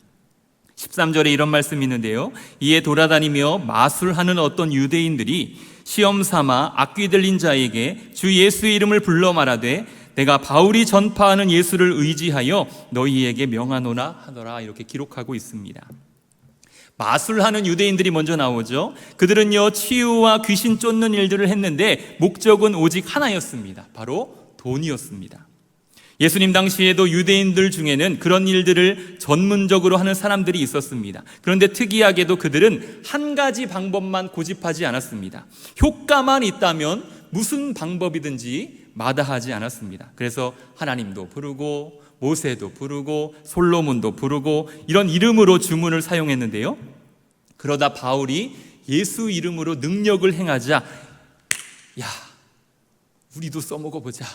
13절에 이런 말씀이 있는데요, 이에 돌아다니며 마술하는 어떤 유대인들이 시험 삼아 악귀 들린 자에게 주 예수의 이름을 불러 말하되 내가 바울이 전파하는 예수를 의지하여 너희에게 명하노라 하더라. 이렇게 기록하고 있습니다. 마술하는 유대인들이 먼저 나오죠. 그들은요, 치유와 귀신 쫓는 일들을 했는데 목적은 오직 하나였습니다. 바로 돈이었습니다. 예수님 당시에도 유대인들 중에는 그런 일들을 전문적으로 하는 사람들이 있었습니다. 그런데 특이하게도 그들은 한 가지 방법만 고집하지 않았습니다. 효과만 있다면 무슨 방법이든지 마다하지 않았습니다. 그래서 하나님도 부르고 모세도 부르고 솔로몬도 부르고 이런 이름으로 주문을 사용했는데요, 그러다 바울이 예수 이름으로 능력을 행하자 야, 우리도 써먹어보자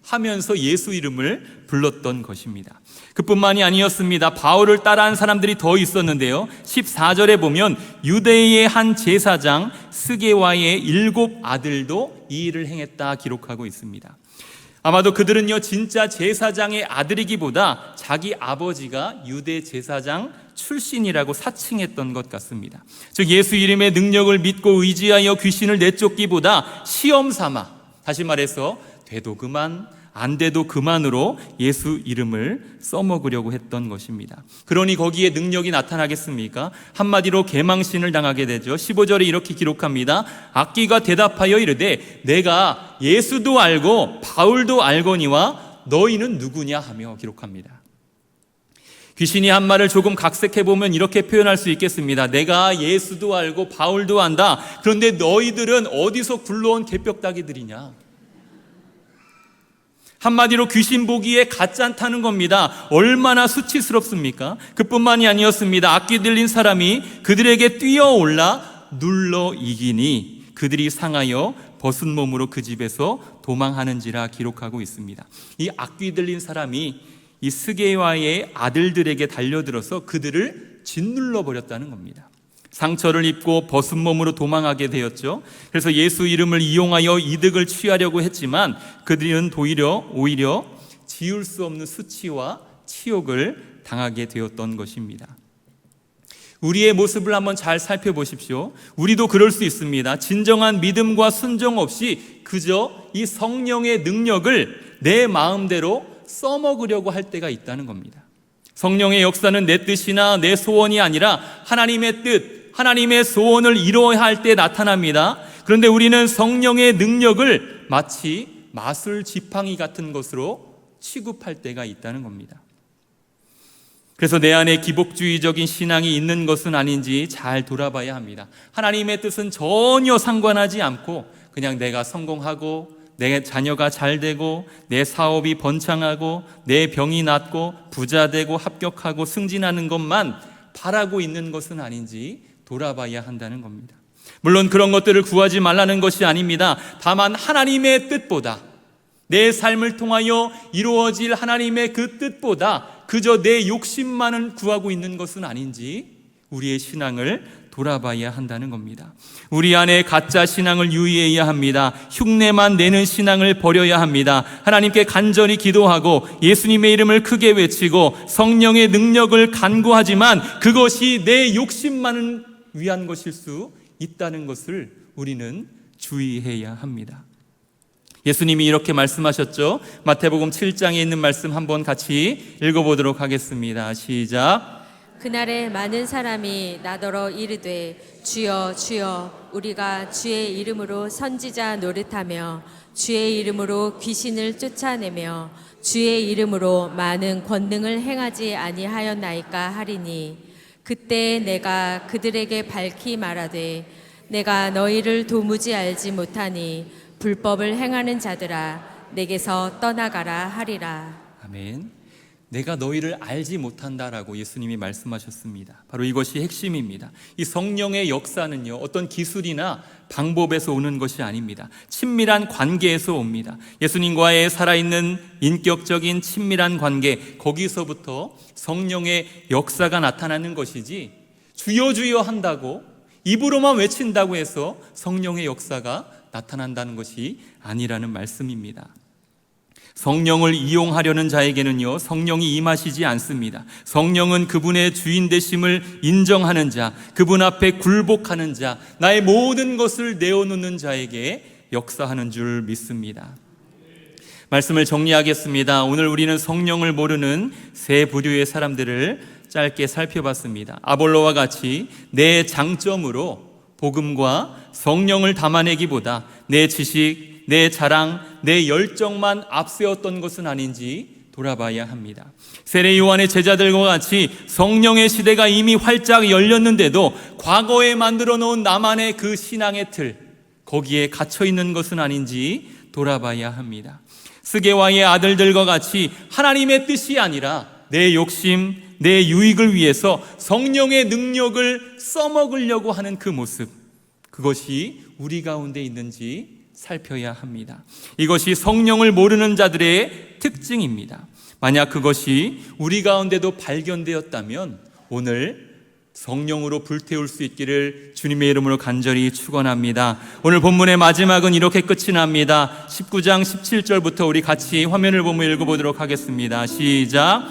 하면서 예수 이름을 불렀던 것입니다. 그뿐만이 아니었습니다. 바울을 따라한 사람들이 더 있었는데요, 14절에 보면 유대의 한 제사장 스게와의 7 아들도 이 일을 행했다 기록하고 있습니다. 아마도 그들은요, 진짜 제사장의 아들이기보다 자기 아버지가 유대 제사장 출신이라고 사칭했던 것 같습니다. 즉 예수 이름의 능력을 믿고 의지하여 귀신을 내쫓기보다 시험 삼아, 다시 말해서 돼도 그만 안 돼도 그만으로 예수 이름을 써먹으려고 했던 것입니다. 그러니 거기에 능력이 나타나겠습니까? 한마디로 개망신을 당하게 되죠. 15절에 이렇게 기록합니다. 악귀가 대답하여 이르되 내가 예수도 알고 바울도 알거니와 너희는 누구냐 하며 기록합니다. 귀신이 한 말을 조금 각색해보면 이렇게 표현할 수 있겠습니다. 내가 예수도 알고 바울도 안다. 그런데 너희들은 어디서 굴러온 개벽다기들이냐? 한마디로 귀신 보기에 가짠다는 겁니다. 얼마나 수치스럽습니까? 그뿐만이 아니었습니다. 악귀 들린 사람이 그들에게 뛰어올라 눌러 이기니 그들이 상하여 벗은 몸으로 그 집에서 도망하는지라 기록하고 있습니다. 이 악귀 들린 사람이 이 스게와의 아들들에게 달려들어서 그들을 짓눌러 버렸다는 겁니다. 상처를 입고 벗은 몸으로 도망하게 되었죠. 그래서 예수 이름을 이용하여 이득을 취하려고 했지만 그들은 오히려 지울 수 없는 수치와 치욕을 당하게 되었던 것입니다. 우리의 모습을 한번 잘 살펴보십시오. 우리도 그럴 수 있습니다. 진정한 믿음과 순종 없이 그저 이 성령의 능력을 내 마음대로 써먹으려고 할 때가 있다는 겁니다. 성령의 역사는 내 뜻이나 내 소원이 아니라 하나님의 뜻, 하나님의 소원을 이루어야 할 때 나타납니다. 그런데 우리는 성령의 능력을 마치 마술 지팡이 같은 것으로 취급할 때가 있다는 겁니다. 그래서 내 안에 기복주의적인 신앙이 있는 것은 아닌지 잘 돌아봐야 합니다. 하나님의 뜻은 전혀 상관하지 않고 그냥 내가 성공하고 내 자녀가 잘 되고 내 사업이 번창하고 내 병이 낫고 부자 되고 합격하고 승진하는 것만 바라고 있는 것은 아닌지 돌아봐야 한다는 겁니다. 물론 그런 것들을 구하지 말라는 것이 아닙니다. 다만 하나님의 뜻보다, 내 삶을 통하여 이루어질 하나님의 그 뜻보다 그저 내 욕심만을 구하고 있는 것은 아닌지 우리의 신앙을 돌아봐야 한다는 겁니다. 우리 안에 가짜 신앙을 유의해야 합니다. 흉내만 내는 신앙을 버려야 합니다. 하나님께 간절히 기도하고 예수님의 이름을 크게 외치고 성령의 능력을 간구하지만 그것이 내 욕심만을 위한 것일 수 있다는 것을 우리는 주의해야 합니다. 예수님이 이렇게 말씀하셨죠. 마태복음 7장에 있는 말씀 한번 같이 읽어보도록 하겠습니다. 시작. 그날에 많은 사람이 나더러 이르되 주여 주여 우리가 주의 이름으로 선지자 노릇하며 주의 이름으로 귀신을 쫓아내며 주의 이름으로 많은 권능을 행하지 아니하였나이까 하리니 그때 내가 그들에게 밝히 말하되 내가 너희를 도무지 알지 못하니 불법을 행하는 자들아 내게서 떠나가라 하리라. 아멘. 내가 너희를 알지 못한다라고 예수님이 말씀하셨습니다. 바로 이것이 핵심입니다. 이 성령의 역사는요, 어떤 기술이나 방법에서 오는 것이 아닙니다. 친밀한 관계에서 옵니다. 예수님과의 살아있는 인격적인 친밀한 관계, 거기서부터 성령의 역사가 나타나는 것이지, 주여 주여 한다고 입으로만 외친다고 해서 성령의 역사가 나타난다는 것이 아니라는 말씀입니다. 성령을 이용하려는 자에게는요, 성령이 임하시지 않습니다. 성령은 그분의 주인 되심을 인정하는 자, 그분 앞에 굴복하는 자, 나의 모든 것을 내어놓는 자에게 역사하는 줄 믿습니다. 말씀을 정리하겠습니다. 오늘 우리는 성령을 모르는 세 부류의 사람들을 짧게 살펴봤습니다. 아볼로와 같이 내 장점으로 복음과 성령을 담아내기보다 내 지식, 내 자랑, 내 열정만 앞세웠던 것은 아닌지 돌아봐야 합니다. 세례 요한의 제자들과 같이 성령의 시대가 이미 활짝 열렸는데도 과거에 만들어 놓은 나만의 그 신앙의 틀, 거기에 갇혀 있는 것은 아닌지 돌아봐야 합니다. 스게와의 아들들과 같이 하나님의 뜻이 아니라 내 욕심, 내 유익을 위해서 성령의 능력을 써먹으려고 하는 그 모습, 그것이 우리 가운데 있는지 살펴야 합니다. 이것이 성령을 모르는 자들의 특징입니다. 만약 그것이 우리 가운데도 발견되었다면 오늘 성령으로 불태울 수 있기를 주님의 이름으로 간절히 축원합니다. 오늘 본문의 마지막은 이렇게 끝이 납니다. 19장 17절부터 우리 같이 화면을 보며 읽어보도록 하겠습니다. 시작.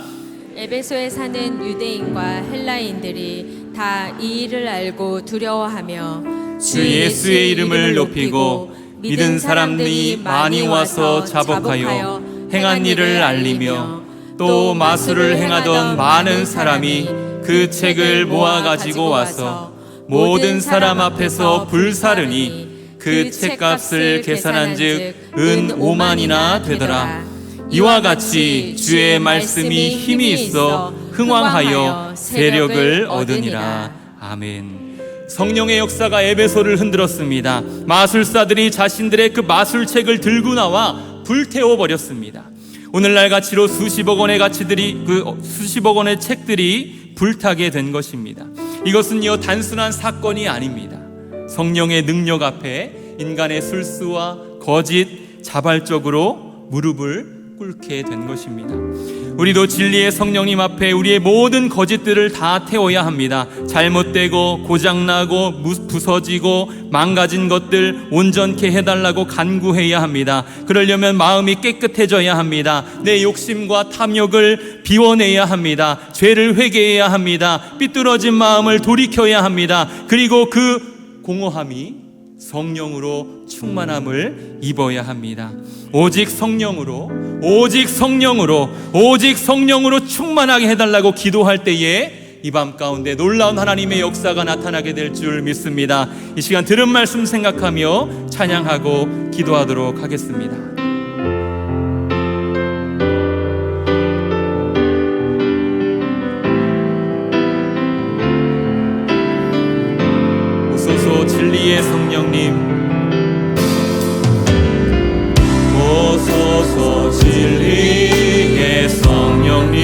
에베소에 사는 유대인과 헬라인들이 다 이 일을 알고 두려워하며 주 예수의 이름을 높이고 믿은 사람들이 많이 와서 자복하여 행한 일을 알리며 또 마술을 행하던 많은 사람이 그 책을 모아 가지고 와서 모든 사람 앞에서 불사르니 그 책값을 계산한즉 은 5만이나 되더라. 이와 같이 주의 말씀이 힘이 있어 흥왕하여 세력을 얻으니라. 아멘. 성령의 역사가 에베소를 흔들었습니다. 마술사들이 자신들의 그 마술책을 들고 나와 불태워 버렸습니다. 오늘날 가치로 수십억 원의 수십억 원의 책들이 불타게 된 것입니다. 이것은요, 단순한 사건이 아닙니다. 성령의 능력 앞에 인간의 술수와 거짓, 자발적으로 무릎을 꿇게 된 것입니다. 우리도 진리의 성령님 앞에 우리의 모든 거짓들을 다 태워야 합니다. 잘못되고 고장나고 부서지고 망가진 것들 온전케 해달라고 간구해야 합니다. 그러려면 마음이 깨끗해져야 합니다. 내 욕심과 탐욕을 비워내야 합니다. 죄를 회개해야 합니다. 삐뚤어진 마음을 돌이켜야 합니다. 그리고 그 공허함이 성령으로 충만함을 입어야 합니다. 오직 성령으로 충만하게 해달라고 기도할 때에 이 밤 가운데 놀라운 하나님의 역사가 나타나게 될 줄 믿습니다. 이 시간 들은 말씀 생각하며 찬양하고 기도하도록 하겠습니다. 오소서 진리의 성령님, 오소서 진리의 성령님,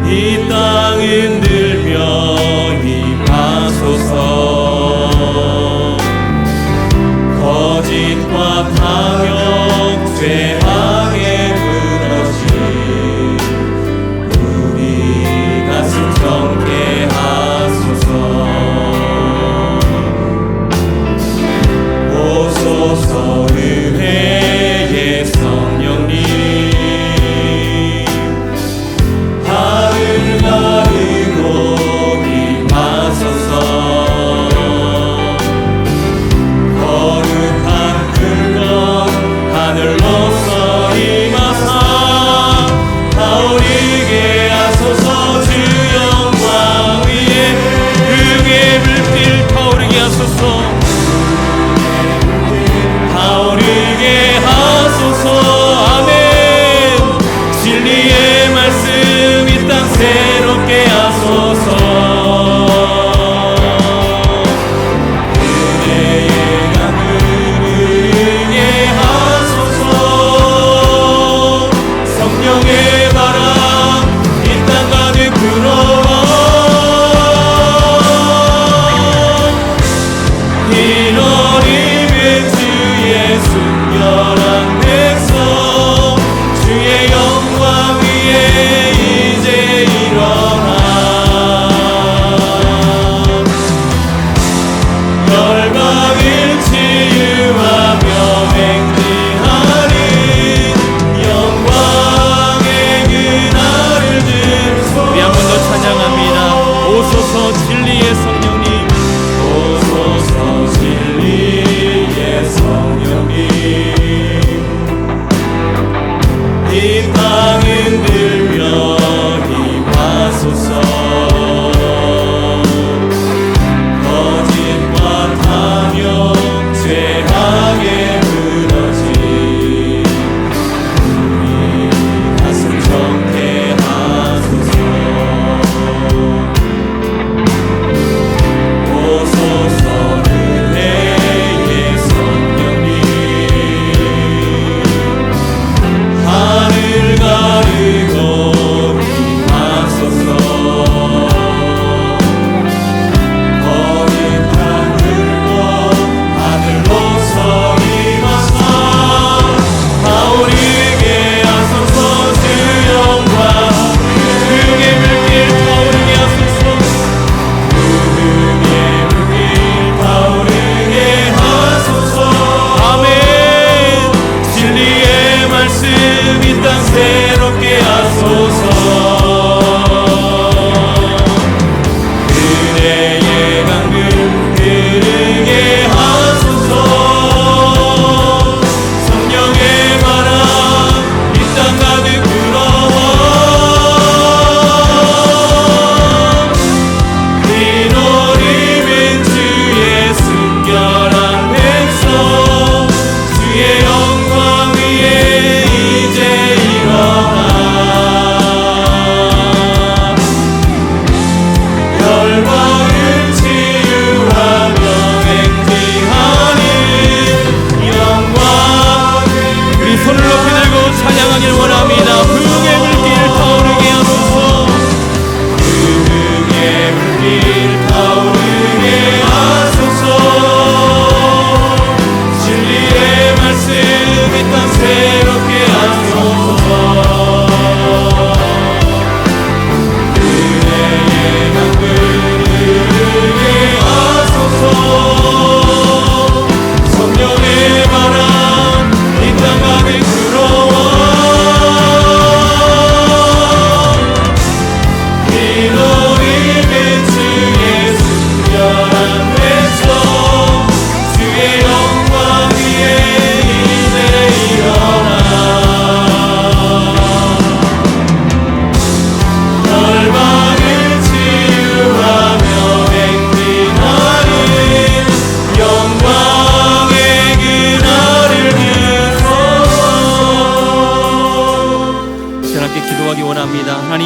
이 땅 흔들며 임하소서. 거짓과 탐욕 죄악에 무너진 우리 가슴 정케 하소서. 오소서 은혜의 성령님, 하늘 나르고 이 땅을 들며 임하소서. 거짓과 탐욕 죄악에 무너진 우리 가슴 정케 하소서. 오소서 은혜의 성령님 하늘 가르고 임하소서. 거룩한 불꽃 하늘로서 임하사 타오르게 하소서. 주 영광 그의 물길 타오르게 하소서. 그의 물길 타오르게 하소서. 아멘. 진리의 말씀 이 땅 새롭게 하소서. 은혜의 강물 흐르게 하소서. 성령의 바람 이 땅 가득 불어와 이 노림은 주의 순결한 백성 주의 영광 위에 이제 일어나 열방을 치유하며 행진하는 영광을 우리 손을 높이 들고 찬양하길 원합니다. 부흥의 물길 타오르게 하소서. 부흥의 물길 타오르게 하소서. 진리의 말씀 이 땅 새롭게 하소서. 은혜의 강물 흐르게 하소서. 성령의 바람 이 땅 가득 불어와 이 노림은 주의 순결한 백성 주의 영광 위에 이제 일어나 열방을 치유하며 행진하는 영광의 그날을 위해서 함께 기도하기 원합니다. 하나님,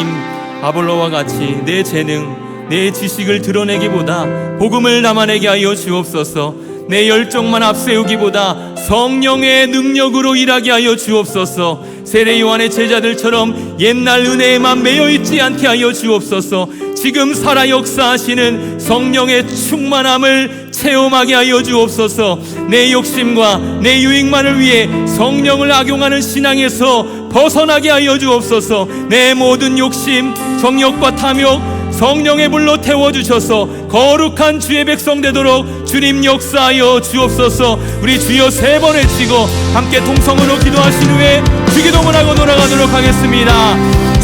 아볼로와 같이 내 재능, 내 지식을 드러내기보다 복음을 담아내게 하여 주옵소서. 내 열정만 앞세우기보다 성령의 능력으로 일하게 하여 주옵소서. 세례 요한의 제자들처럼 옛날 은혜에만 매여있지 않게 하여 주옵소서. 지금 살아 역사하시는 성령의 충만함을 체험하게 하여 주옵소서. 내 욕심과 내 유익만을 위해 성령을 악용하는 신앙에서 벗어나게 하여 주옵소서. 내 모든 욕심, 정욕과 탐욕 성령의 불로 태워주셔서 거룩한 주의 백성 되도록 주님 역사하여 주옵소서. 우리 주여 3번 외치고 함께 통성으로 기도하신 후에 주기도문 하고 돌아가도록 하겠습니다.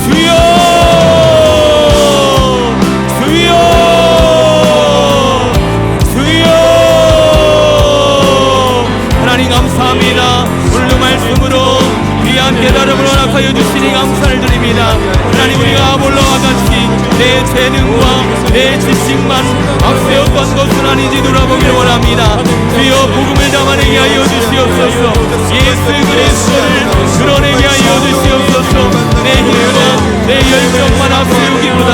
주여, 주여, 주여. 하나님 감사합니다. 오늘도 말씀으로 귀한 깨달음을 허락하여 주시니 감사를 드립니다. 하나님, 우리가 아볼로와 같이 내 재능과 내 지식만 앞세웠던 것은 아닌지 돌아보길 원합니다. 주여, 복음을 담아내게 하여 주시옵소서. 예수 그리스도를 드러내게 하여 주시옵소서. 내 힘과 내 열정만 앞세우기보다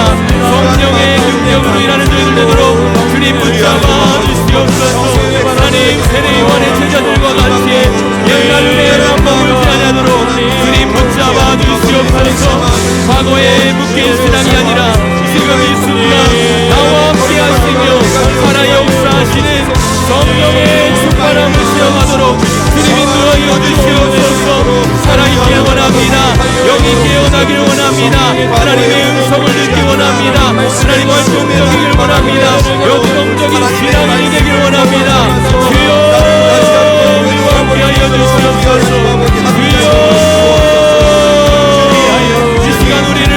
성령의 능력으로 일하는 저희들 되도록 주님 붙잡아 주시옵소서. 하나님, 세례 요한의 제자들과 같이 옛날 은혜를 머물지 않도록 주님 붙잡아 주시옵소서. 과거에 묶인 신앙이 아니라 지금 이 순간 나와 함께 하시며 살아 역사하시는 성령의 충만함을 체험하도록 주님 인도하여 주시옵소서. 살아있길 원합니다. 영이 깨어나길 원합니다. 하나님의 음성을 듣기 원합니다. 하나님 활동적이길 원합니다. 역동적인 신앙이 되길 원합니다. 주여, 우리와 함께하여 주시옵소서. 주여, 이 시간 우리를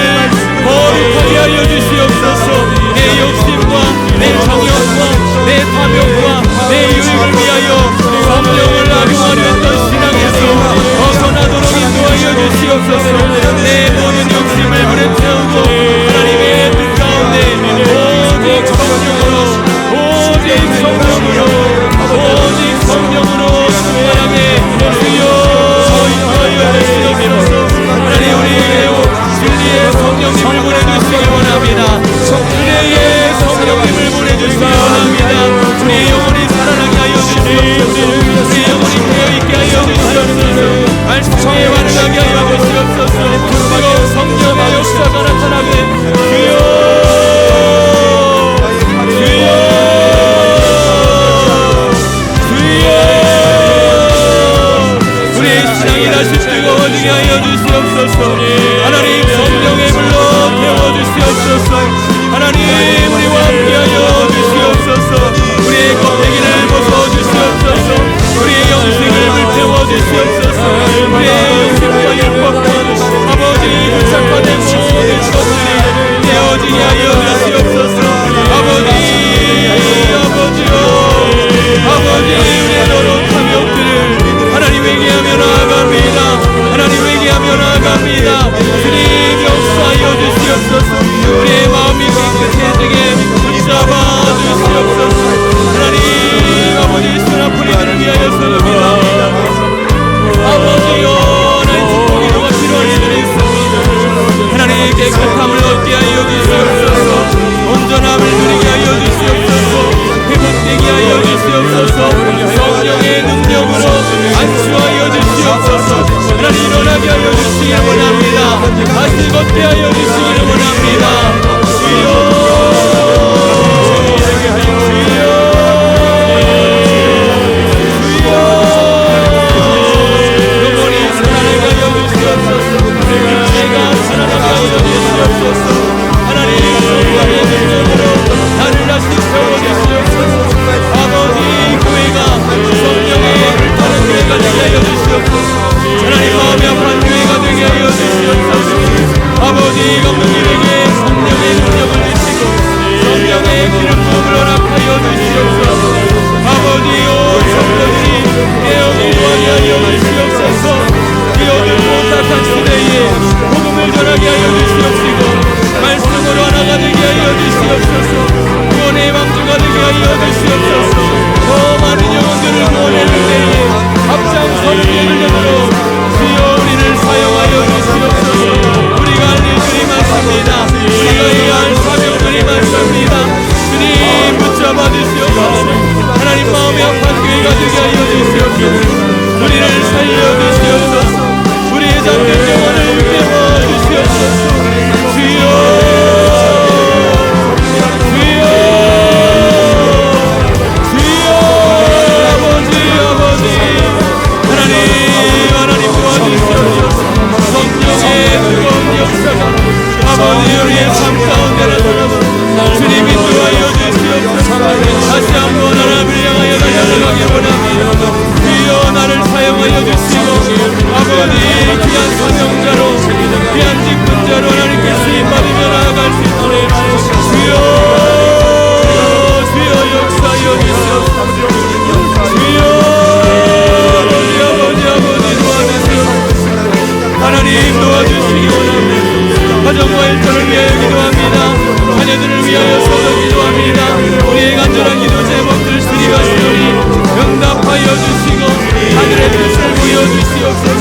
주님 역사하여 주시옵소서. 우리의 마음이 깨끗해지게 붙잡아 주시옵소서. 하나님 아버지 수라프리들을 위하여 선언합니다. 아버지여 하나님 축복의 기도가 필요한 이들이 있습니다. 하나님 깨끗함을 얻게 하여 주시옵소서. 온전함을 누리게 하여 주시옵소서. 회복되게 하여 주시옵소서. 성령의 능력으로 안수하여 주시옵소서. 하나님 일어나게 하여 주시기 원합니다. 다시 걷게 하여 주시기를 원합니다. 주여 아버지 감독님에게 성령의 능력을 주시고 성령의 기름 부음을 허락하여 주시옵소서. 아버지요 성도들이 깨어기 구하게 하여 주시옵소서. 기어들 못악한 시대에 복음을 전하게 하여 주시옵시고 말씀으로 하나가 되게 하여 주시옵소서. 구원의 왕주가 되게 하여 주시옵소서. 더 많은 영혼들을 구원할 때에 앞장서는 예물로 주여 우리를 사용하여 주시옵소서. 우리가 할 일들이 많습니다. 우리가 해야 할 사명들이 많습니다. 주님 붙잡아 주시옵소서. 하나님 마음에 아픈 교회가 되게 하여 주시옵소서. 우리를 살려 주시옵소서. 우리의 잠든 영혼을 깨워 주시옵소서. 주여 아버지 우리의 삶 가운데를 주님이 인도하여 주시옵소서. 다시 한번 하나님을 향하여 달려가기 원합니다. 주여 나를 사용하여 주시고 아버지 귀한 사명자로 귀한 직분자로 하나님께 쓰임받으며 나아갈 수 있도록 주여 역사하여 주시옵소서. 주여 아버지 도와주시옵소서. 하나님 도와주시기 원합니다. 가정과 일터를 위하여 기도합니다. 자녀들을 위하여 서로 기도합니다. 우리의 간절한 기도 제목들 수리하시오니 응답하여 주시고 하늘의 뜻을 보여주시옵소서.